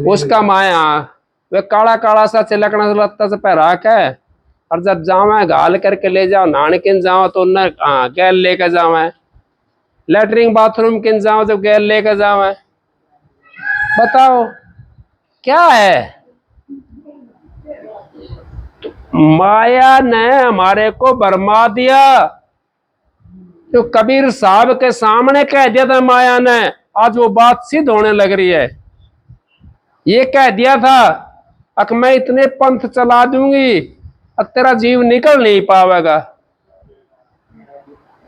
उसका माया वे काला काला सा चिलकना सा लत्ता से पहरा के, और जब जावे घाल करके ले जाओ, नहाने किन जाओ तो उन्हें गैल लेकर जावे, लेटरिन बाथरूम किन जाओ जब गैल लेकर जावे। बताओ क्या है? माया ने हमारे को बरमा दिया। तो कबीर साहब के सामने कह दिया था माया ने, आज वो बात सिद्ध होने लग रही है। ये कह दिया था अक मैं इतने पंथ चला दूंगी, अब तेरा जीव निकल नहीं पावेगा।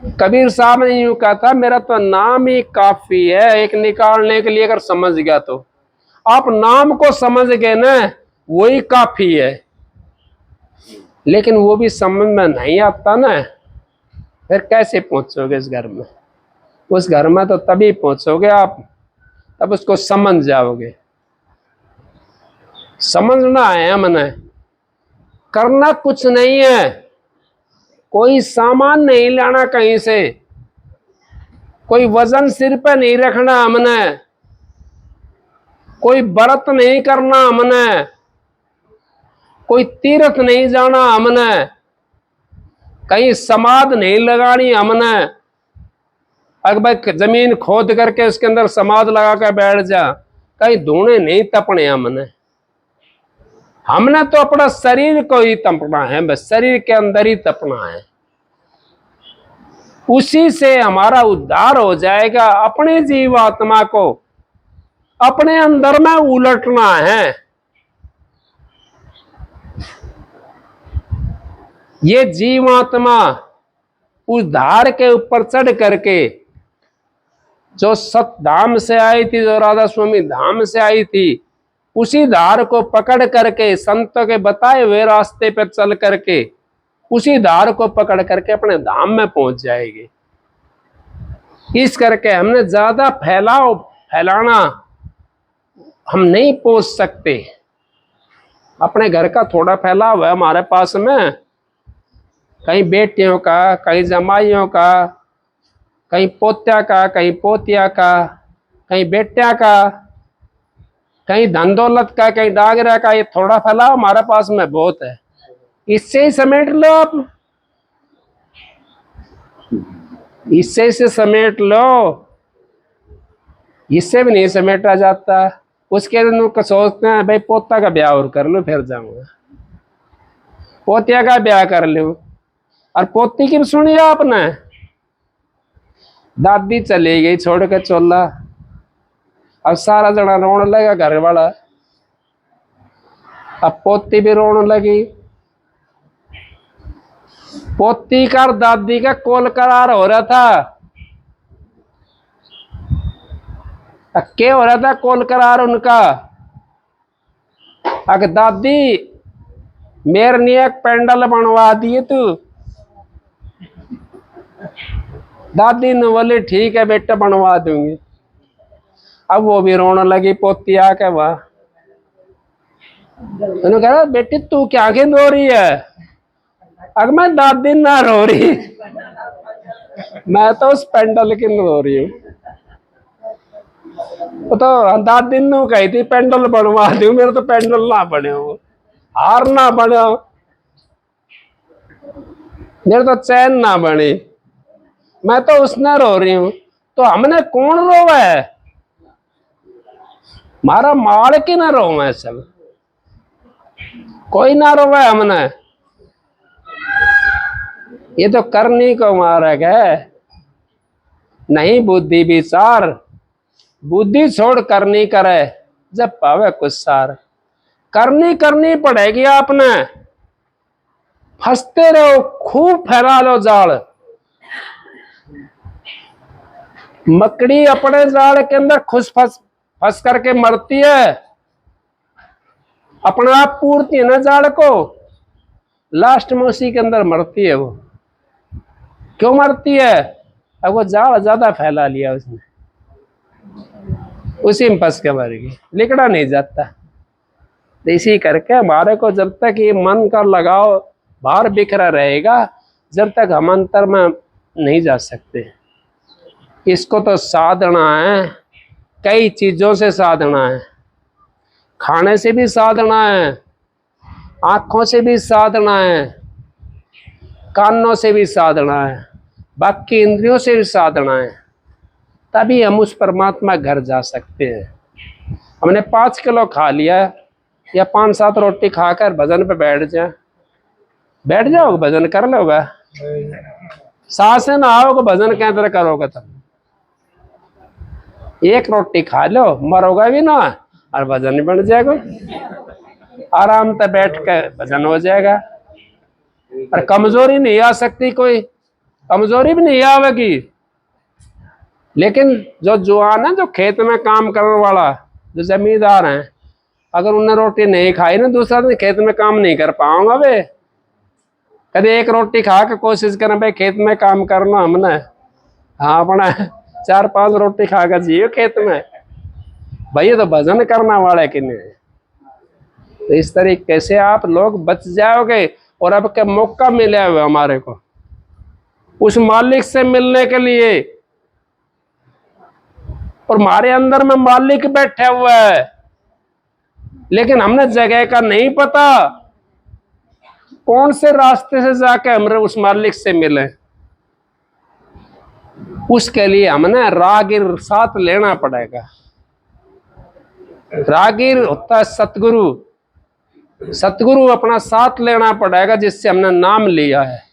कबीर साहब ने यूं कहा था, मेरा तो नाम ही काफी है एक निकालने के लिए, अगर समझ गया तो। आप नाम को समझ गए ना, वही काफी है। लेकिन वो भी समझ में नहीं आता ना, फिर कैसे पहुंचोगे इस घर में? उस घर में तो तभी पहुंचोगे आप, तब उसको समझ जाओगे। समझना है हमने, करना कुछ नहीं है, कोई सामान नहीं लाना कहीं से, कोई वजन सिर पे नहीं रखना हमने, कोई व्रत नहीं करना हमने, कोई तीर्थ नहीं जाना हमने, कहीं समाध नहीं लगानी हमने। अगर भाई जमीन खोद करके उसके अंदर समाध लगा कर बैठ जा, कहीं धूने नहीं तपने हमने तो अपना शरीर को ही तपना है, बस शरीर के अंदर ही तपना है, उसी से हमारा उद्धार हो जाएगा। अपने जीवात्मा को अपने अंदर में उलटना है। ये जीवात्मा उस धार के ऊपर चढ़ करके, जो सत धाम से आई थी, जो राधा स्वामी धाम से आई थी, उसी धार को पकड़ करके, संतों के बताए हुए रास्ते पर चल करके, उसी धार को पकड़ करके अपने धाम में पहुंच जाएगी। इस करके हमने ज्यादा फैलाना हम नहीं पहुंच सकते। अपने घर का थोड़ा फैलाव है हमारे पास में, कहीं बेटियों का, कहीं जमाइयों का, कहीं पोत्या का, कहीं पोतिया का, कहीं बेटिया का, कहीं धन दौलत का, कहीं डागरा का, ये थोड़ा फैलाव हमारे पास में बहुत है, इससे ही समेट लो आप, इससे से समेट लो। इससे भी नहीं समेटा जाता। उसके दिन सोचते हैं भाई पोता का ब्याह और कर लो फिर जाऊंगा, पोतिया का ब्याह कर लो। और पोती की सुनी आपने, दादी चली गई छोड़ के चोला, अब सारा जना रोने लगा घर वाला, अब पोती भी रोने लगी। पोती का और दादी का कोल करार हो रहा था। क्या हो रहा था कोल करार उनका? अगर दादी मेरे लिए एक पेंडल बनवा दिए तू, दादी ने बोले ठीक है बेटा बनवा दूंगी। अब वो भी रोने लगी पोती आके वहां, उन्होंने कहा बेटी तू क्या के रो रही है? अगर मैं दादी ना रो रही, मैं तो उस पेंडल की रो रही हूँ। तो दादी ने कही थी पेंडल बनवा दू, मेरे तो पेंडल ना बने हो, हार ना बने हो, मेरे तो चैन ना बनी, मैं तो उसने रो रही हूं। तो हमने कौन रोवा है? मारा मार के ना रोवे सब, कोई ना रोवे हमने। ये तो करनी को मारे गए, नहीं बुद्धि विचार, बुद्धि छोड़ करनी करे, जब पावे कुछ सार। करनी करनी पड़ेगी आपने, फंसते रहो, खूब फैला लो जाल। मकड़ी अपने जाल के अंदर खुश फंस करके मरती है, अपना आप पूरती है ना जाल को, लास्ट में उसी के अंदर मरती है वो। क्यों मरती है? अब वो जाल ज्यादा फैला लिया उसने, उसी में फंस के मर गई, लिकड़ा नहीं जाता। तो इसी करके हमारे को जब तक ये मन का लगाव बाहर बिखरा रहेगा, जब तक हम अंतर में नहीं जा सकते। इसको तो साधना है, कई चीजों से साधना है। खाने से भी साधना है, आंखों से भी साधना है, कानों से भी साधना है, बाकी इंद्रियों से भी साधना है। तभी हम उस परमात्मा घर जा सकते हैं। हमने 5 किलो खा लिया या 5-7 रोटी खाकर भजन पे बैठ जाओगे, भजन कर लोगे? सांसें ना आओगे, भजन के अंदर करोगे तुम। एक रोटी खा लो, मरोगा भी ना और भजन बन जाएगा, आराम से बैठ कर भजन हो जाएगा। और कमजोरी नहीं आ सकती, कोई कमजोरी भी नहीं आवेगी। लेकिन जो जुआन है, जो खेत में काम करने वाला, जो जमींदार हैं, अगर उन्हें रोटी नहीं खाई ना, दूसरा दिन खेत में काम नहीं कर पाऊंगा वे। कभी एक रोटी खा के कोशिश करें भाई खेत में काम करना हमने, हाँ अपना 4-5 रोटी खा कर जियो खेत में, भैया तो भजन करना वाले कि नहीं। तो इस तरीके से आप लोग बच जाओगे। और अब क्या मौका मिला हुआ हमारे को उस मालिक से मिलने के लिए, और हमारे अंदर में मालिक बैठा हुआ है, लेकिन हमने जगह का नहीं पता, कौन से रास्ते से जाके हमने उस मालिक से मिले। उसके लिए हमने रागीर साथ लेना पड़ेगा। रागीर होता है सतगुरु, सतगुरु अपना साथ लेना पड़ेगा, जिससे हमने नाम लिया है।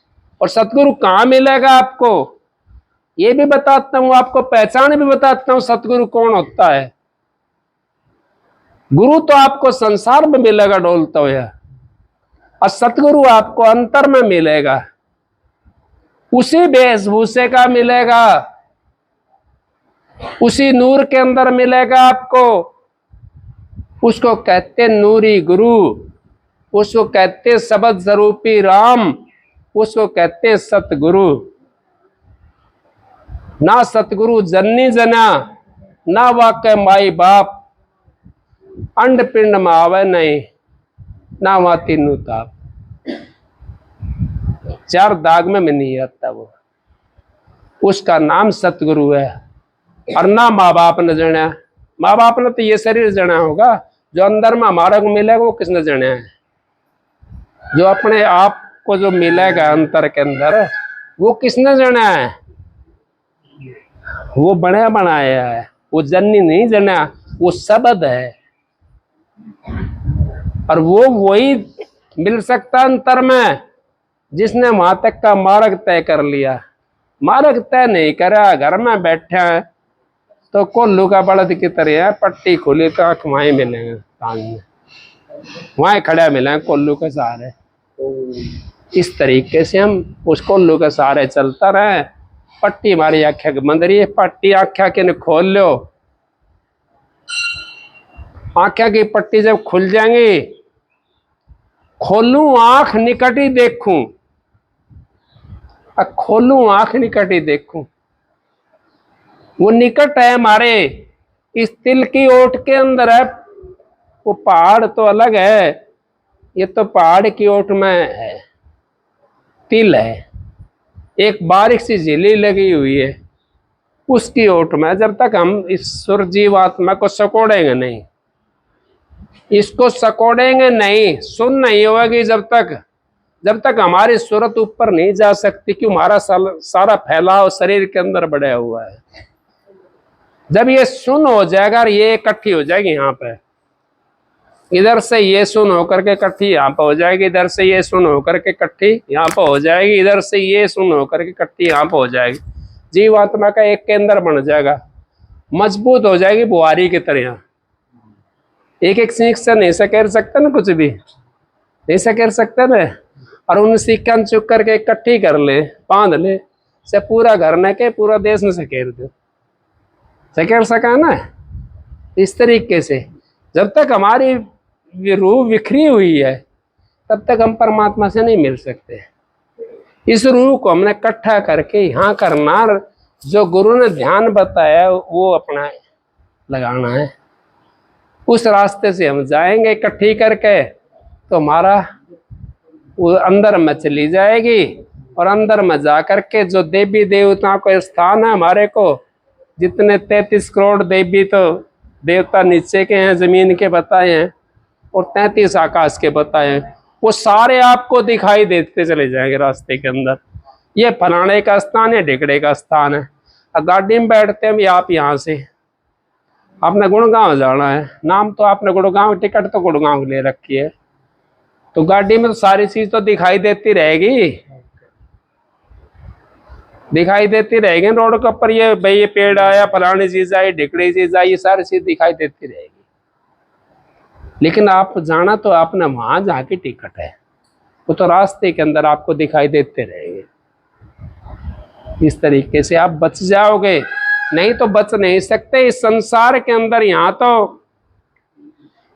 और सतगुरु कहाँ मिलेगा आपको, ये भी बताता हूं आपको, पहचान भी बताता हूं सतगुरु कौन होता है। गुरु तो आपको संसार में मिलेगा डोलता हुआ, और सतगुरु आपको अंतर में मिलेगा, उसी वेशभूषे का मिलेगा, उसी नूर के अंदर मिलेगा आपको। उसको कहते नूरी गुरु, उसको कहते शब्द स्वरूपी राम, उसको कहते सतगुरु। ना सतगुरु जननी जना, ना वाके माई बाप, अंड पिंड में आवे नहीं, ना वहां तीनों ताप। 4 दाग में नहीं आता वो, उसका नाम सतगुरु है। और ना माँ बाप ने जाना, माँ बाप ने तो ये शरीर जाना होगा, जो अंदर में हमारा को मिलेगा वो किसने जाना है? जो अपने आप को जो मिलेगा अंतर के अंदर, वो किसने जाना है? वो बना बनाया है, वो जननी नहीं जाना, वो शब्द है। और वो वही मिल सकता अंतर में जिसने वहां तक का मार्ग तय कर लिया। मार्ग तय नहीं करा, घर में बैठे हैं तो कोल्लू का बड़द की तरह है, पट्टी खुली तो आंख वहीं मिलेंगे, सामने वहीं खड़ा मिलेंगे कोल्लू के सहारे। इस तरीके से हम उस कोल्लू के सहारे चलता रहे। पट्टी हमारी आंखें बंद रही है, पट्टी आंखें के खोल लो, आंखें की पट्टी जब खुल जाएंगी, खोलूं आंख निकट ही देखूं, खोलूं आंख निकट ही देखूं, वो निकट है हमारे, इस तिल की ओट के अंदर है। वो पहाड़ तो अलग है, ये तो पहाड़ की ओट में है, तिल है, एक बारीक सी झिल्ली लगी हुई है उसकी ओट में। जब तक हम इस सुर जीवात्मा को सकोड़ेंगे नहीं, इसको सकोड़ेंगे नहीं, सुन नहीं होगी जब तक हमारी सूरत ऊपर नहीं जा सकती, क्यों हमारा सारा फैलाव शरीर के अंदर बढ़ा हुआ है। जब ये शून्य हो जाएगा और ये इकट्ठी हो जाएगी यहाँ पे, इधर से ये शून्य होकर के इकट्ठी यहाँ पे हो जाएगी, इधर से ये शून्य होकर के इकट्ठी यहाँ पे हो जाएगी, इधर से ये शून्य होकर के इकट्ठी यहाँ पे हो जाएगी। जीवात्मा का एक केंद्र बन जाएगा, मजबूत हो जाएगी बुआरी की तरह। एक एक सीख से नहीं सकेर सकते ना, कुछ भी नहीं सकेर सकते ना। और उन सीखन चुक करके इकट्ठी कर ले, बांध ले, से पूरा घर न के पूरा देश में सकेर दो, सकेर सका ना। इस तरीके से जब तक हमारी रूह बिखरी हुई है तब तक हम परमात्मा से नहीं मिल सकते। इस रूह को हमने इकट्ठा करके यहाँ करना, जो गुरु ने ध्यान बताया वो अपना लगाना है। उस रास्ते से हम जाएंगे इकट्ठी करके, तो हमारा वो अंदर में चली जाएगी। और अंदर में जा करके जो देवी देवताओं का स्थान है हमारे को, जितने 33 करोड़ देवी तो देवता नीचे के हैं, जमीन के बताए हैं, और 33 आकाश के बताए हैं, वो सारे आपको दिखाई देते चले जाएंगे रास्ते के अंदर। ये फलाने का स्थान है, ढिकड़े का स्थान है। और गाड़ी में बैठते हैं आप, यहाँ से आपने गुड़गांव जाना है, नाम तो आपने गुड़गांव, टिकट तो गुड़गांव ले रखी है, तो गाड़ी में तो सारी चीज तो दिखाई देती रहेगी, दिखाई देती रहेगी रोड के ऊपर। ये भाई ये पेड़ आया, फलानी चीज आई, ढिकड़ी चीज आई, ये सारी चीज दिखाई देती रहेगी। लेकिन आप जाना तो आपने वहां जहाँ की टिकट है, वो तो रास्ते के अंदर आपको दिखाई देते रहेंगे। इस तरीके से आप बच जाओगे, नहीं तो बच नहीं सकते इस संसार के अंदर। यहाँ तो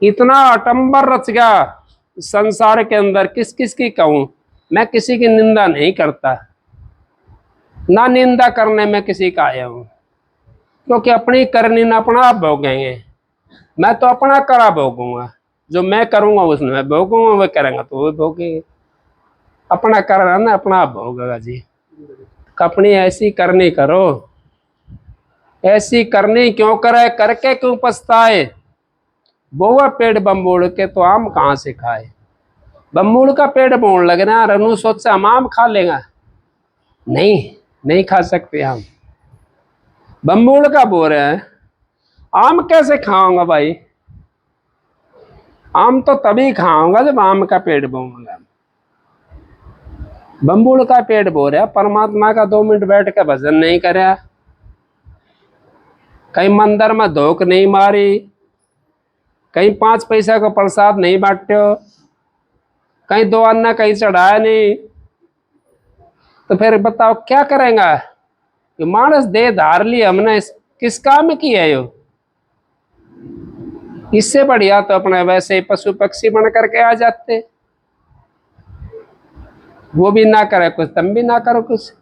इतना अटंबर रच गया संसार के अंदर, किस किस की कहूं। मैं किसी की निंदा नहीं करता, ना निंदा करने में किसी का आया हूं, क्योंकि अपनी करनी ना अपना आप भोगेंगे। मैं तो अपना करा भोगूंगा, जो मैं करूंगा उसमें मैं भोगूंगा, वो करेंगे तो वो भोगेंगे। अपना करना ना अपना आप भोगेगा जी। अपनी ऐसी करनी करो, ऐसी करनी क्यों करे, करके क्यों पछताए। बोआ पेड़ बम्बूड़ के तो आम कहाँ से खाए। बम्बूड़ का पेड़ बोड़ लगना, रनू सोचा हम आम खा लेगा, नहीं नहीं खा सकते हम। बम्बूड़ का बो रहे हैं, आम कैसे खाऊंगा भाई। आम तो तभी खाऊंगा जब आम का पेड़ बोऊंगा। बम्बूड़ का पेड़ बो रहा, परमात्मा का 2 मिनट बैठ के भजन नहीं करे, कहीं मंदिर में धोख नहीं मारी, कहीं 5 पैसा का प्रसाद नहीं बांटो, कहीं 2 अन्ना कहीं चढ़ाया नहीं, तो फिर बताओ क्या करेंगे। ये मानस दे धार ली हमने, किस काम की है यो। इससे बढ़िया तो अपने वैसे पशु पक्षी बन करके आ जाते, वो भी ना करे कुछ, तुम भी ना करो कुछ।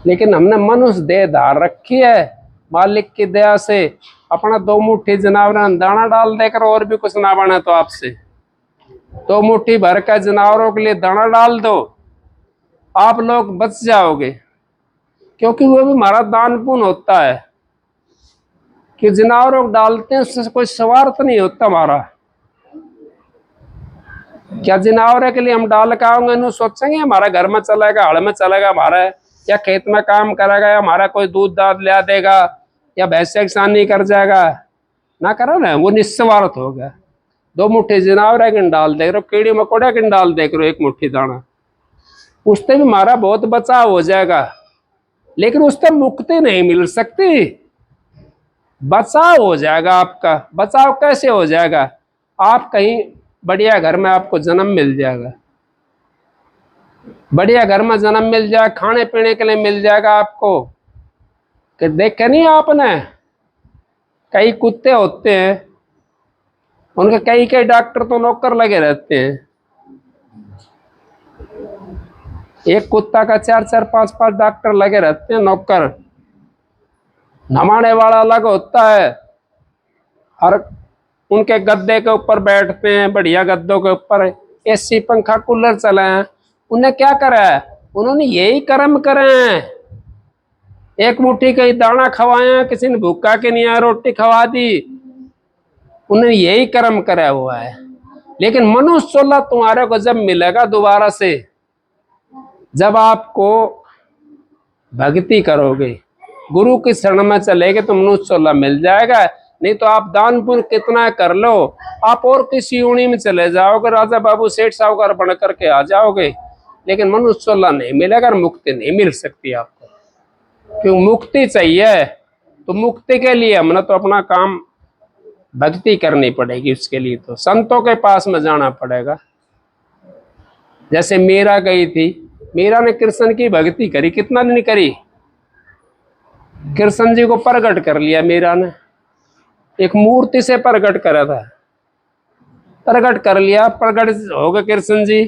लेकिन हमने मनुष्य देह धार रखी है, मालिक की दया से अपना 2 मुट्ठी जनावरों दाना डाल देकर, और भी कुछ ना बने तो आपसे 2 मुट्ठी भर कर जनावरों के लिए दाना डाल दो, आप लोग बच जाओगे। क्योंकि वो भी हमारा दान पुण्य होता है कि जनावरों को डालते हैं, उससे कोई स्वार्थ नहीं होता हमारा। क्या जनावरों के लिए हम डाल के आओगे, इन्हों सोचेंगे हमारा घर में चलेगा, हड़ में चलेगा हमारा, या खेत में काम करेगा, या हमारा कोई दूध दाद ले देगा, या भैंसे किसानी कर जाएगा, ना करो ना, वो निस्वार्थ हो गया। 2 मुट्ठी जनावर के डाल दे रहे, कीड़ी मकोड़े के डाल दे रहे 1 मुट्ठी दाना, उससे भी हमारा बहुत बचाव हो जाएगा। लेकिन उससे मुक्ति नहीं मिल सकती, बचाव हो जाएगा आपका। बचाव कैसे हो जाएगा, आप कहीं बढ़िया घर में आपको जन्म मिल जाएगा, बढ़िया घर में जन्म मिल जाएगा, खाने पीने के लिए मिल जाएगा आपको। कि देखे नहीं आपने, कई कुत्ते होते हैं, उनके कई डॉक्टर तो नौकर लगे रहते हैं। एक कुत्ता का 4-4, 5-5 डॉक्टर लगे रहते हैं नौकर। नमाने वाला अलग होता है, और उनके गद्दे के ऊपर बैठते हैं, बढ़िया गद्दों के ऊपर एसी पंखा कूलर चले हैं। उन्हें क्या करा है, उन्होंने यही कर्म करे हैं। 1 मुट्ठी कहीं दाना खवाया, किसी ने भूखा के नहीं आया रोटी खवा दी, उन्हें यही कर्म करा हुआ है। लेकिन मनुष्य चोला तुम्हारे को जब मिलेगा दोबारा से, जब आपको भक्ति करोगे, गुरु की शरण में चलेगे तो मनुष्य चोला मिल जाएगा। नहीं तो आप दान पुण्य कितना कर लो, आप और किसी यूनी में चले जाओगे, राजा बाबू सेठ साहूकार बन करके आ जाओगे, लेकिन मनुष्य चोला नहीं मिलेगा, मुक्ति नहीं मिल सकती आपको। क्यों? मुक्ति चाहिए। तो मुक्ति के लिए हमने तो अपना काम भक्ति करनी पड़ेगी, उसके लिए तो संतों के पास में जाना पड़ेगा। जैसे मीरा गई थी, मीरा ने कृष्ण की भक्ति करी, कितना दिन करी? कृष्ण जी को प्रकट कर लिया मीरा ने, एक मूर्ति से प्रकट करा था, प्रकट कर लिया, प्रकट हो गए कृष्ण जी।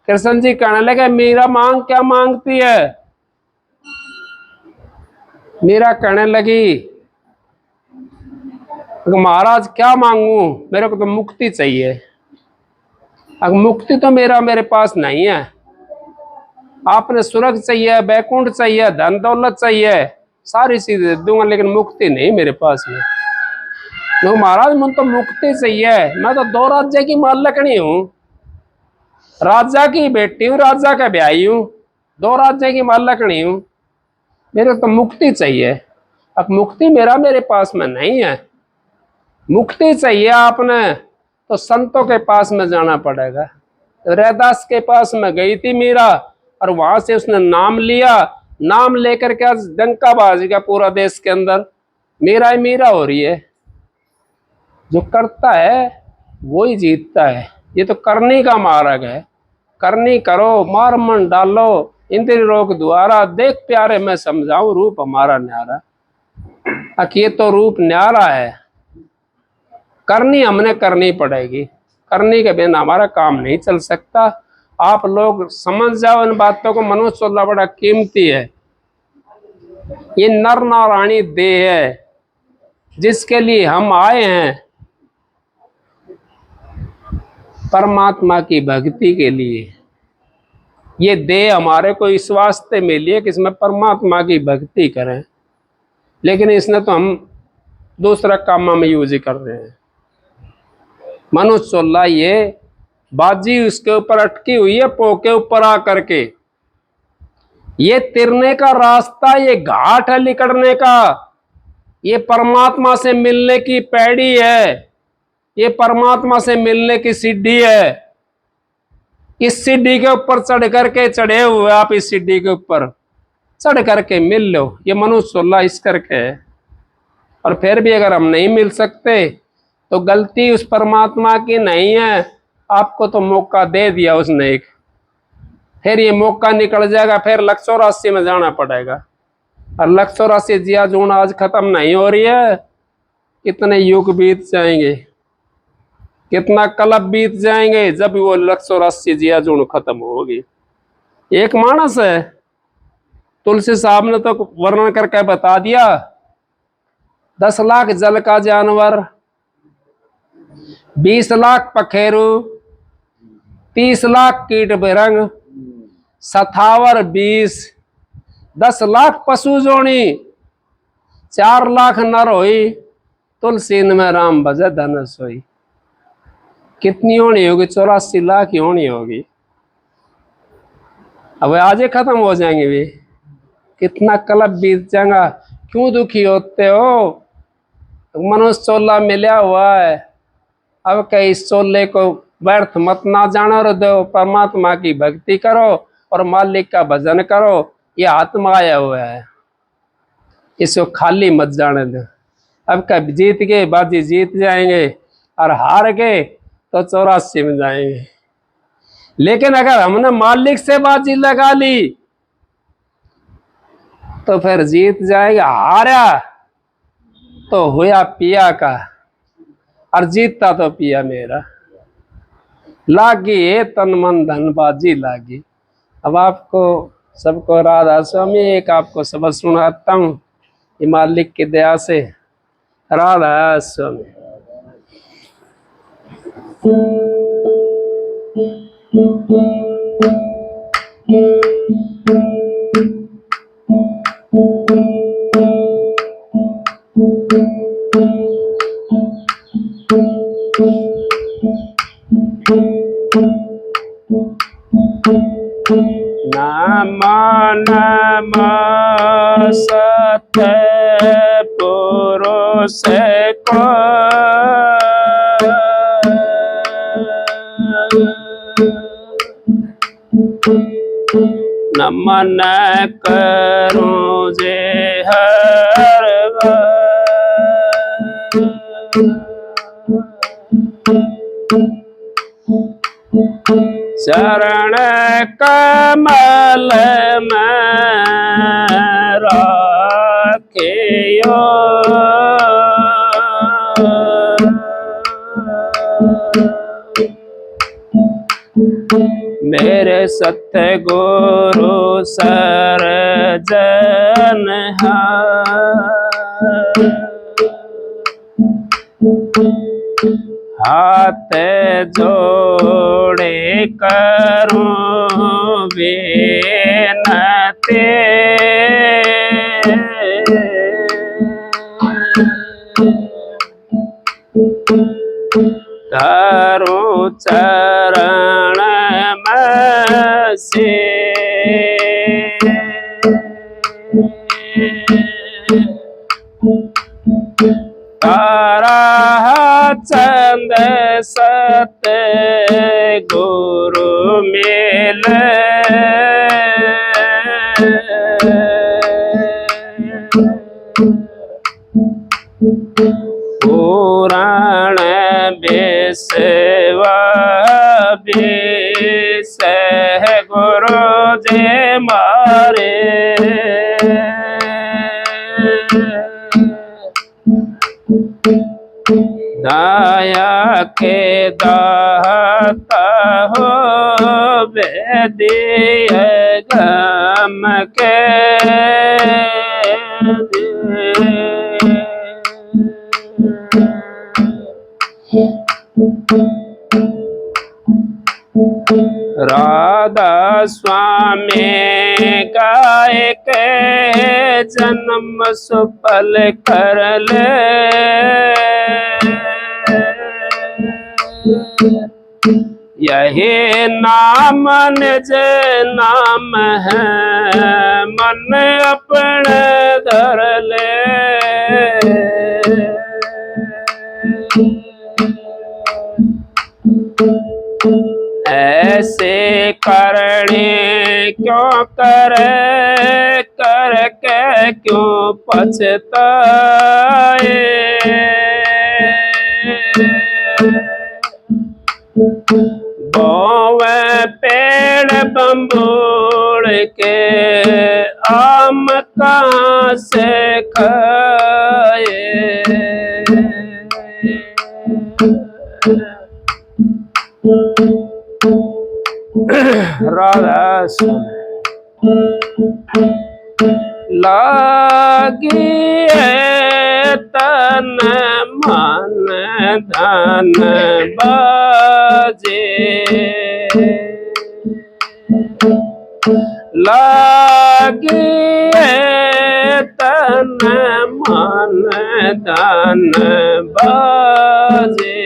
कृष्ण जी कहने लगे मीरा मांग, क्या मांगती है? मीरा कहने लगी महाराज क्या मांगू, मेरे को तो मुक्ति चाहिए। अब मुक्ति तो मेरे पास नहीं है, आपने स्वर्ग चाहिए, बैकुंठ चाहिए, धन दौलत चाहिए, सारी चीजें दे दूंगा, लेकिन मुक्ति नहीं मेरे पास में। तो महाराज मुझे तो मुक्ति चाहिए, मैं तो 2 राज्य की मालकनी हूँ, राजा की बेटी हूँ, राजा का ब्याही हूँ, 2 राज्य की मालकनी हूँ, मेरे तो मुक्ति चाहिए। अब मुक्ति मेरे पास में नहीं है, मुक्ति चाहिए आपने तो संतों के पास में जाना पड़ेगा। रैदास के पास में गई थी मीरा, और वहां से उसने नाम लिया, नाम लेकर के आज डंका बाज गया पूरा देश के अंदर, मीरा ही मीरा हो रही है। जो करता है वो ही जीतता है, ये तो करनी का मार्ग है। करनी करो, मार मन डालो, इंद्र रोग द्वारा, देख प्यारे मैं समझाऊं रूप हमारा न्यारा। ये तो रूप न्यारा है, करनी हमने करनी पड़ेगी, करने के बिना हमारा काम नहीं चल सकता। आप लोग समझ जाओ इन बातों को, मनुष्य चोला बड़ा कीमती है, ये नर नारायणी देह है जिसके लिए हम आए हैं, परमात्मा की भक्ति के लिए। ये देह हमारे को इस वास्ते मिली है कि इसमें परमात्मा की भक्ति करें, लेकिन इसने तो हम दूसरा काम में यूज कर रहे हैं। मनुष्य चोला ये बाजी उसके ऊपर अटकी हुई है, पो के ऊपर आ करके, ये तिरने का रास्ता, ये घाट है निकलने का, ये परमात्मा से मिलने की पैड़ी है, ये परमात्मा से मिलने की सीढ़ी है। इस सीढ़ी के ऊपर चढ़ करके चढ़े हुए आप, इस सीढ़ी के ऊपर चढ़ करके मिल लो, ये मनुष्य चोला इस करके है। और फिर भी अगर हम नहीं मिल सकते तो गलती उस परमात्मा की नहीं है, आपको तो मौका दे दिया उसने एक, फिर ये मौका निकल जाएगा, फिर 184 में जाना पड़ेगा। और 184 जिया जून आज खत्म नहीं हो रही है, कितने युग बीत जाएंगे, कितना कलब बीत जाएंगे जब वो 184 जिया जून खत्म होगी। एक मानस है, तुलसी साहब ने तो वर्णन करके बता दिया, 10 लाख जल का जानवर, 20 लाख पखेरु, 30 लाख कीट बिरंग, 57 20, 10 लाख पशु जोड़ी, 4 लाख नर होई, तुलसी में राम भजे धन सोई। कितनी होनी होगी? 84 लाख ही होनी होगी। अब आज ही खत्म हो जाएंगे वे, कितना कलब बीत जाएगा। क्यों दुखी होते हो? मनुष्य चोला मिला हुआ है, अब कहीं इस चोले को व्यर्थ मत ना जानो दो, परमात्मा की भक्ति करो और मालिक का भजन करो। ये हाथ में आया हुआ है, इसको खाली मत जाने दो। अब कब जीत गए बाजी जीत जाएंगे, और हार गए तो 84 में जाएंगे। लेकिन अगर हमने मालिक से बाजी लगा ली तो फिर जीत जाएगा, हारा तो हुआ पिया का, और जीतता तो पिया मेरा। लागी है तन मन धन बाजी लागी। अब आपको सबको राधा स्वामी एक आपको सबक सुनाता हूँ, मालिक की दया से। राधा स्वामी। नमः सत्य पुरुष को नमन करूं जे हर चरण कमल में राखियो मेरे सतगुरु सरजन हाथ जोड़े करूं विनती करूं चरण में से तारा चंद सत गुरु मिले पुराण बेसवा बेसह गुरु जे मारे दया के दाता हो वेदिय गम के राधा स्वामी गाय के जन्म सुफल कर ले यही नाम निज नाम है मन अपने धर ले ऐसे करने क्यों करे करके क्यों पछताए बोवे पेड़ बम्बोड़ के आम कहाँ से खाए राधा लागी तन मन धन बाजे लागी तन मन धन बाजे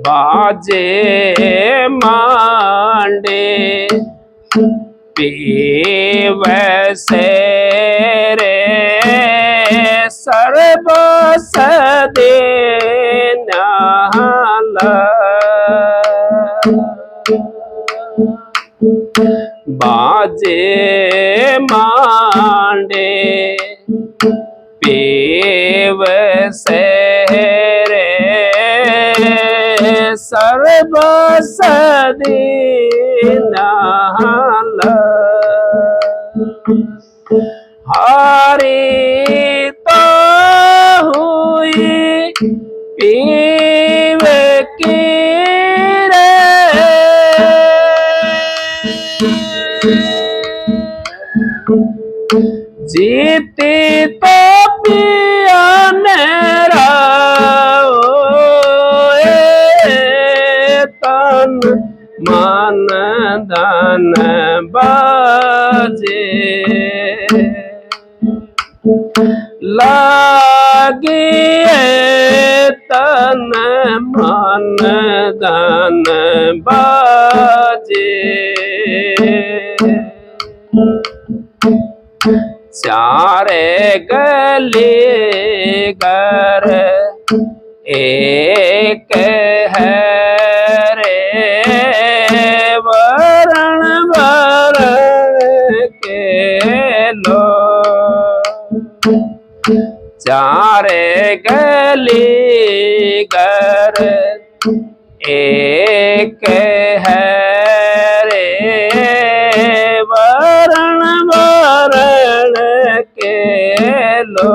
बाजे मांडे पीव से रे सर्व सदे न्याला बाजे मांडे पीव से रे सर्व सदी नाला हारी तो हुई पीव की रे जीती तो पिया नेरा मन धन बाजे लागी तन मन धन बाजे। चारे गली घर एक है रे, वरण वरण के लो। चारे गली घर एक है रे, वरण वरण के लो।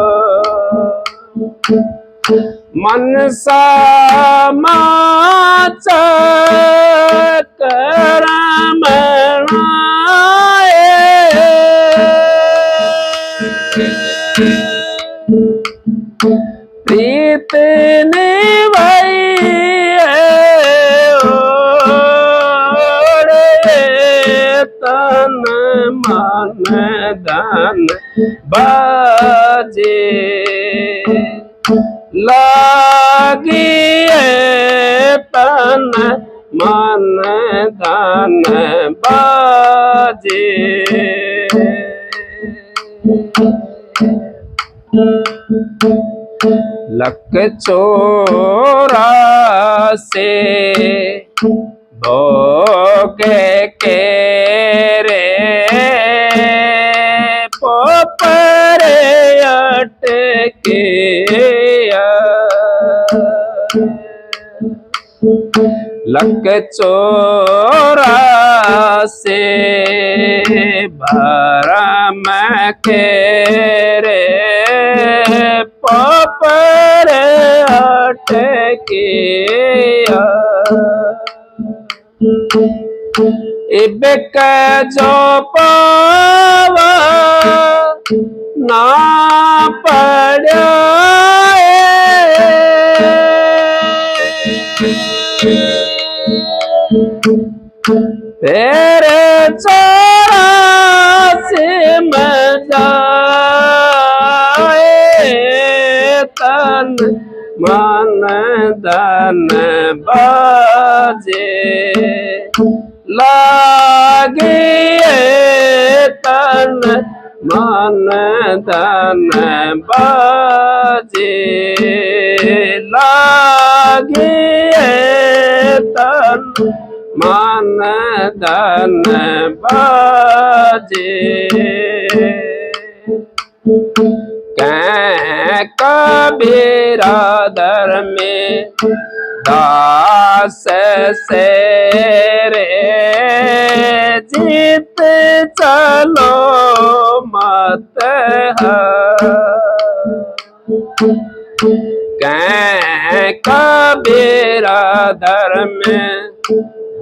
मनसा माचा प्रीत निभाई तन मन धन बाजे। लागी तन मन धन बाजे। लक चौरासे भोगे के रे, पोपरे अटके लक चौरासे भरम के रे, पोपर अटके इबक जो पावा ना पड़ा तेरे चौरासे में जाए तन मन धन बाजे। लागे तन मन धन बाजे। लागे तन मन धन बाजे। कै कबीरा दर में दास से रे, जीत चलो मत कै कबीरा दर में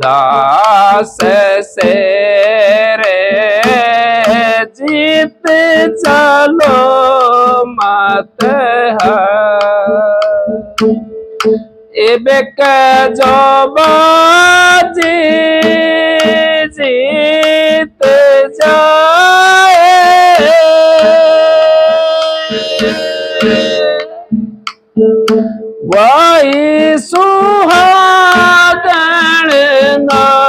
दास से रे, जीत चलो मत इबक जो बाजी जीत जाए। वही सुहागण नारे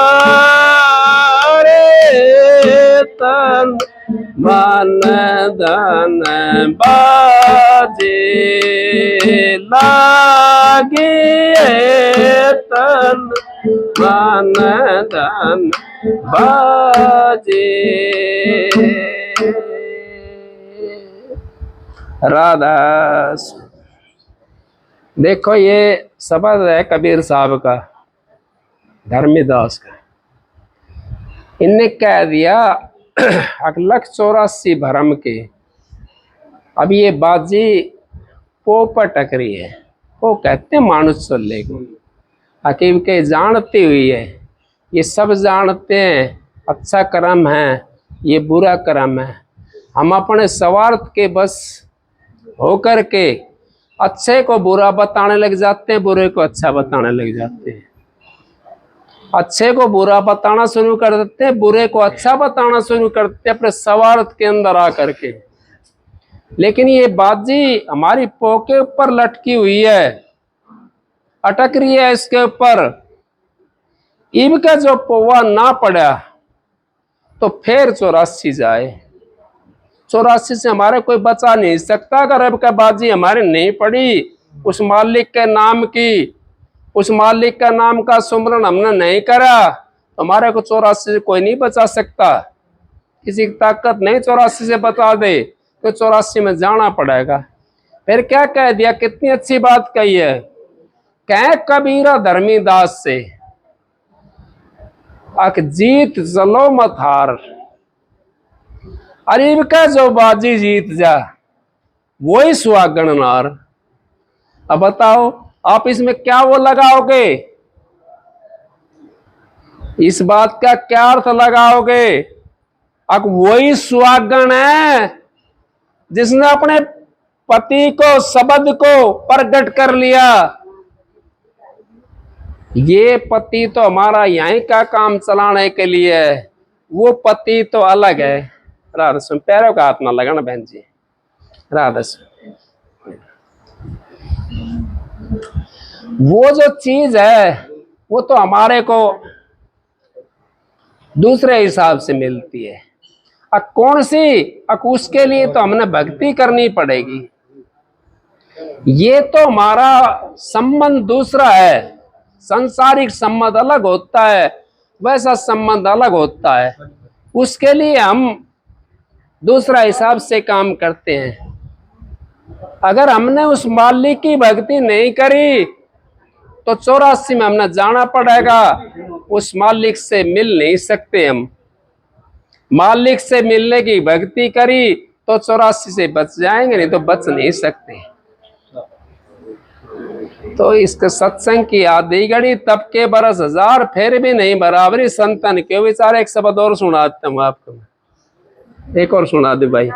तन मन धन बाजे। लागे तन मन धन बाजे। राधा देखो ये शब्द है कबीर साहब का, धर्मीदास का। इनने कह दिया 1,84 भरम के। अब ये बाजी पोपट टकरी है, वो कहते हैं मानुष चले को हकीम के जानती हुई है। ये सब जानते हैं अच्छा कर्म है, ये बुरा कर्म है। हम अपने स्वार्थ के बस होकर के अच्छे को बुरा बताने लग जाते हैं, बुरे को अच्छा बताने लग जाते हैं। अच्छे को बुरा बताना शुरू कर देते हैं, बुरे को अच्छा बताना शुरू करते हैं अपने स्वार्थ के अंदर आकर के। लेकिन ये बाजी हमारी पोके ऊपर लटकी हुई है, अटक रही है इसके ऊपर। ईब का जो पौवा ना पड़ा तो फिर 84 जाए। 84 से हमारे कोई बचा नहीं सकता। अगर अब का बाजी हमारे नहीं पड़ी, उस मालिक के नाम की, उस मालिक का नाम का सुमरन हमने नहीं करा, तो हमारे को 84 से कोई नहीं बचा सकता। किसी की ताकत नहीं 84 से बचा दे, तो 84 में जाना पड़ेगा। फिर क्या कह दिया, कितनी अच्छी बात कही है। कह कबीरा धर्मी दास से, अक जीत चलो मत हार, अरीब का जो बाजी जीत जा वही सुहागन नार। अब बताओ आप इसमें क्या वो लगाओगे, इस बात का क्या अर्थ लगाओगे। अब वही सुहागन है जिसने अपने पति को, शब्द को प्रकट कर लिया। ये पति तो हमारा यहीं का काम चलाने के लिए है, वो पति तो अलग है। राधा सुन, पैरों का हाथ ना लगाना बहन जी, राधा सुन। वो जो चीज है वो तो हमारे को दूसरे हिसाब से मिलती है। अब कौन सी, अब उसके लिए तो हमने भक्ति करनी पड़ेगी। ये तो हमारा संबंध दूसरा है, सांसारिक संबंध अलग होता है, वैसा संबंध अलग होता है। उसके लिए हम दूसरा हिसाब से काम करते हैं। अगर हमने उस मालिक की भक्ति नहीं करी तो 84 में हमने जाना पड़ेगा। उस मालिक से मिल नहीं सकते हम। मालिक से मिलने की भक्ति करी तो 84 से बच जाएंगे, नहीं तो बच नहीं सकते। तो इसके सत्संग की आधी घड़ी तब के बरस हजार, फिर भी नहीं बराबरी संतन के विचार। एक शब्द और सुनाता हूँ आपको, एक और सुना दे भाई।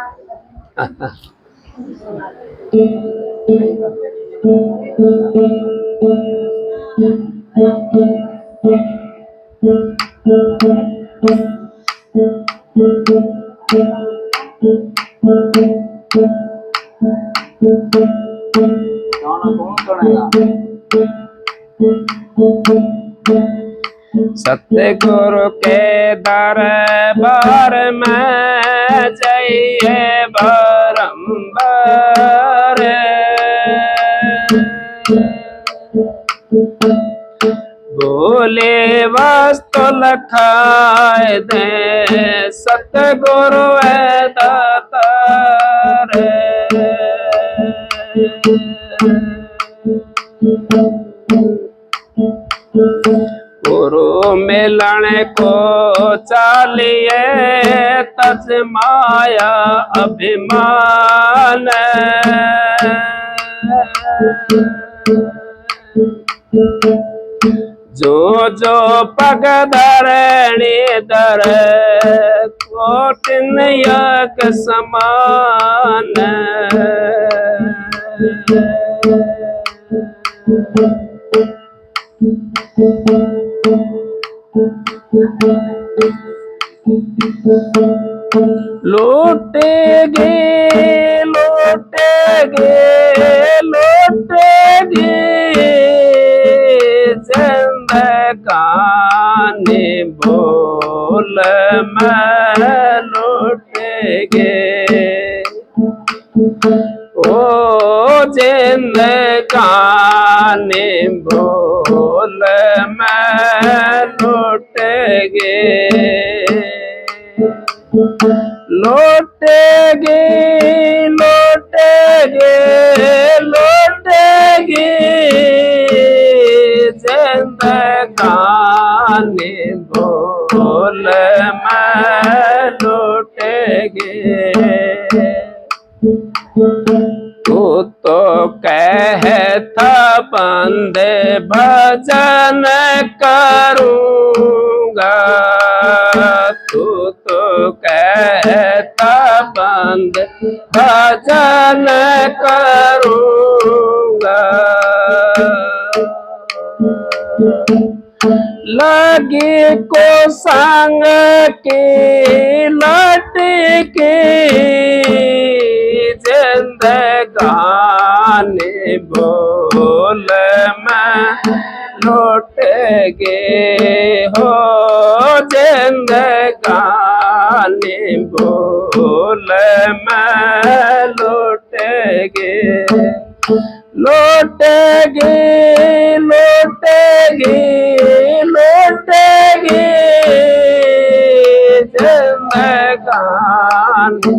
सतगुरु के दरबार में जाइए बारंबार, बोले वस्तु लखाए दे सतगुरु है दातार। गुरु मिलन को चालिए तज माया अभिमान, जो जो पग धरणी दर कोटिन यक समान। लौटेगे लौटेगे लौटेगे जिंदगानी बोल में लौटेगे, ओ जिंदगानी बोल में लौटेगे। लौटेगे लौटेगे लौटेगे जिंदगानी बोल में लौटेगे। तू तो कहता बंदे भजन करूँगा, तू तो कहता बंदे भजन करूँगा। लगी को संग की लटकी जिंदगानी बोल में लौटेगे हो जिंदगानी भूल में लौटेगे लौटेगी लौटेगी लौटेगी जिंदगानी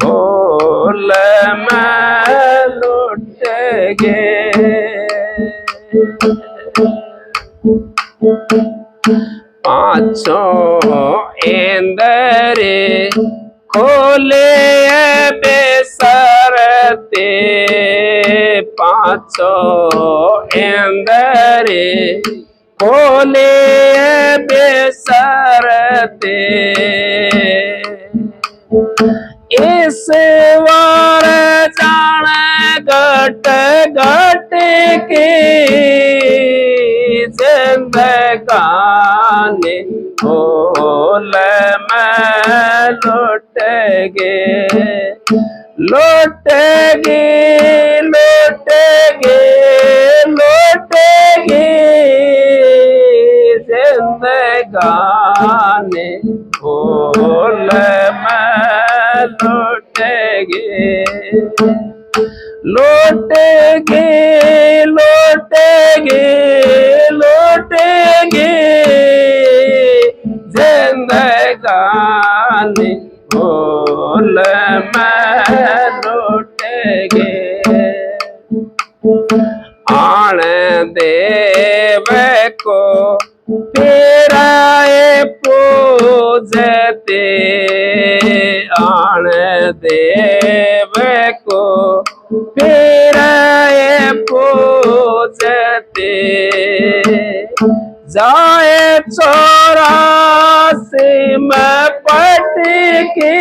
भूल में लौटेगे पांचों इंद्रे खोले बेसरते पांचों इंद्रे खोले बेसरते ईश्वर जाने घट घट की जिंदगानी भूल में लौटेगे लौटेगी लौटेगी लौटेगी जिंदगानी भूल में लौटेगी लौटेगी लौटेगी लौटेगी जिंदगानी भूल में लौटेगी आन देव को फिराए पूजते आन देव को फिराए पूजते जाए 84 में पटकी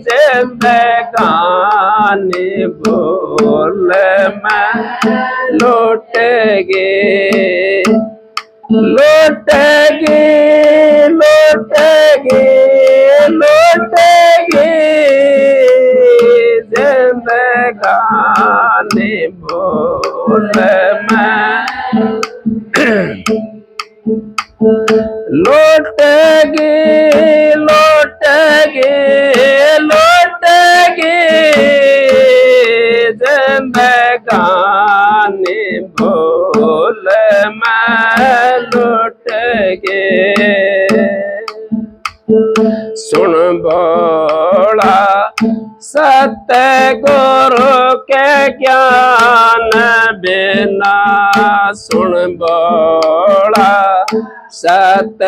जिंदगानी भूल में लौटेगी लौटेगी लौटेगी लौटेगी जिंदगानी भूल में लौटेगी लौटेगी लौटेगी जिंदगानी भूल में लौटेगी सुन बोला सत्य गुरु के ज्ञान बिना सुन बोला सत्य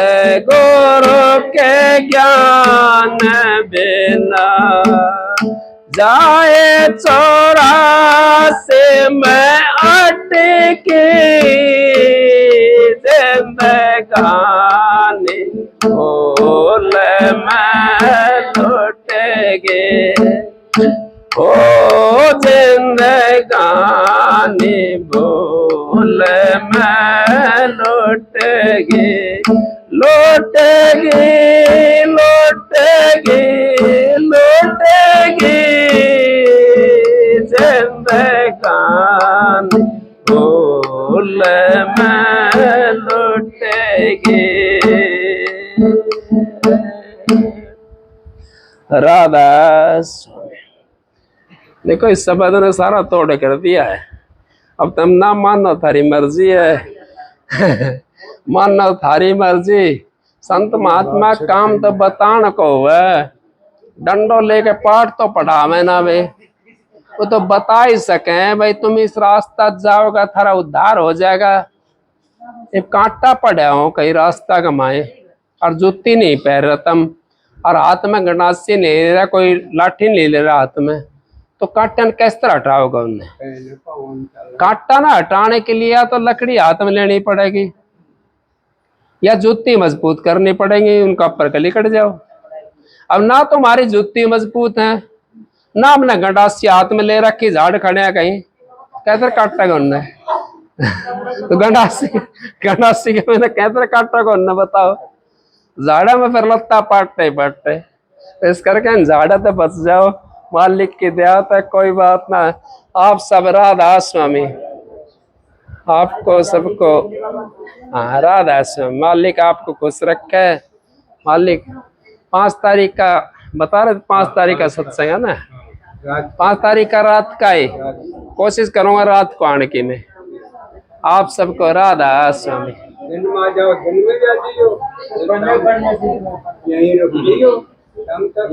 गुरु के ज्ञान बिना जाए 84 में अटकी जिंदगानी भूल में लौटेगी ओ जिंदगानी भूल में लौटेगी लौटेगी लौटेगी लौटेगी जिंदगानी भूल में लौटेगी राधा स्वामी। देखो इस शब्द ने सारा तोड़ कर दिया है। अब तुम ना मानो थारी मर्जी है मानो थारी मर्जी। संत महात्मा काम तो बतान को है, डंडो लेके पाठ तो पढ़ावे ना वे, वो तो बता ही सके भाई तुम इस रास्ता जाओगा थारा उद्धार हो जाएगा। एक कांटा पड़ा हो कहीं रास्ता कमाए और जूती नहीं पहन रहा तुम, और हाथ में गंडासी नहीं ले रहा, कोई लाठी नहीं ले रहा हाथ में, तो कांटा किस तरह हटाओगा उन्हें? कांटा ना हटाने के लिए या तो लकड़ी हाथ में लेनी पड़ेगी या जूती मजबूत करनी पड़ेगी, उनका ऊपर कली कट जाओ। अब ना तुम्हारी जूती मजबूत है ना हमने गंडासी हाथ में ले रखी, झाड़ खड़े हैं कहीं, कैसे काटेगा उनने तो गंडासी के मैंने कैसे काटेगा उनने बताओ? झाड़ा में फिर लत्ता पाटते तो इस करके झाड़ा तो बच जाओ, मालिक की दया है, कोई बात ना। आप सब राधा स्वामी। आपको सबको राधा स्वामी मालिक आपको खुश रखे मालिक। 5 तारीख का बता रहे, 5 तारीख का सत्संग है ना, 5 तारीख का रात का ही कोशिश करूंगा रात को आने की मैं। आप सबको राधा स्वामी। दिन में आ जाओ, दिन में भी आ जाइयो, यहीं रुक जाइयो, शाम तक।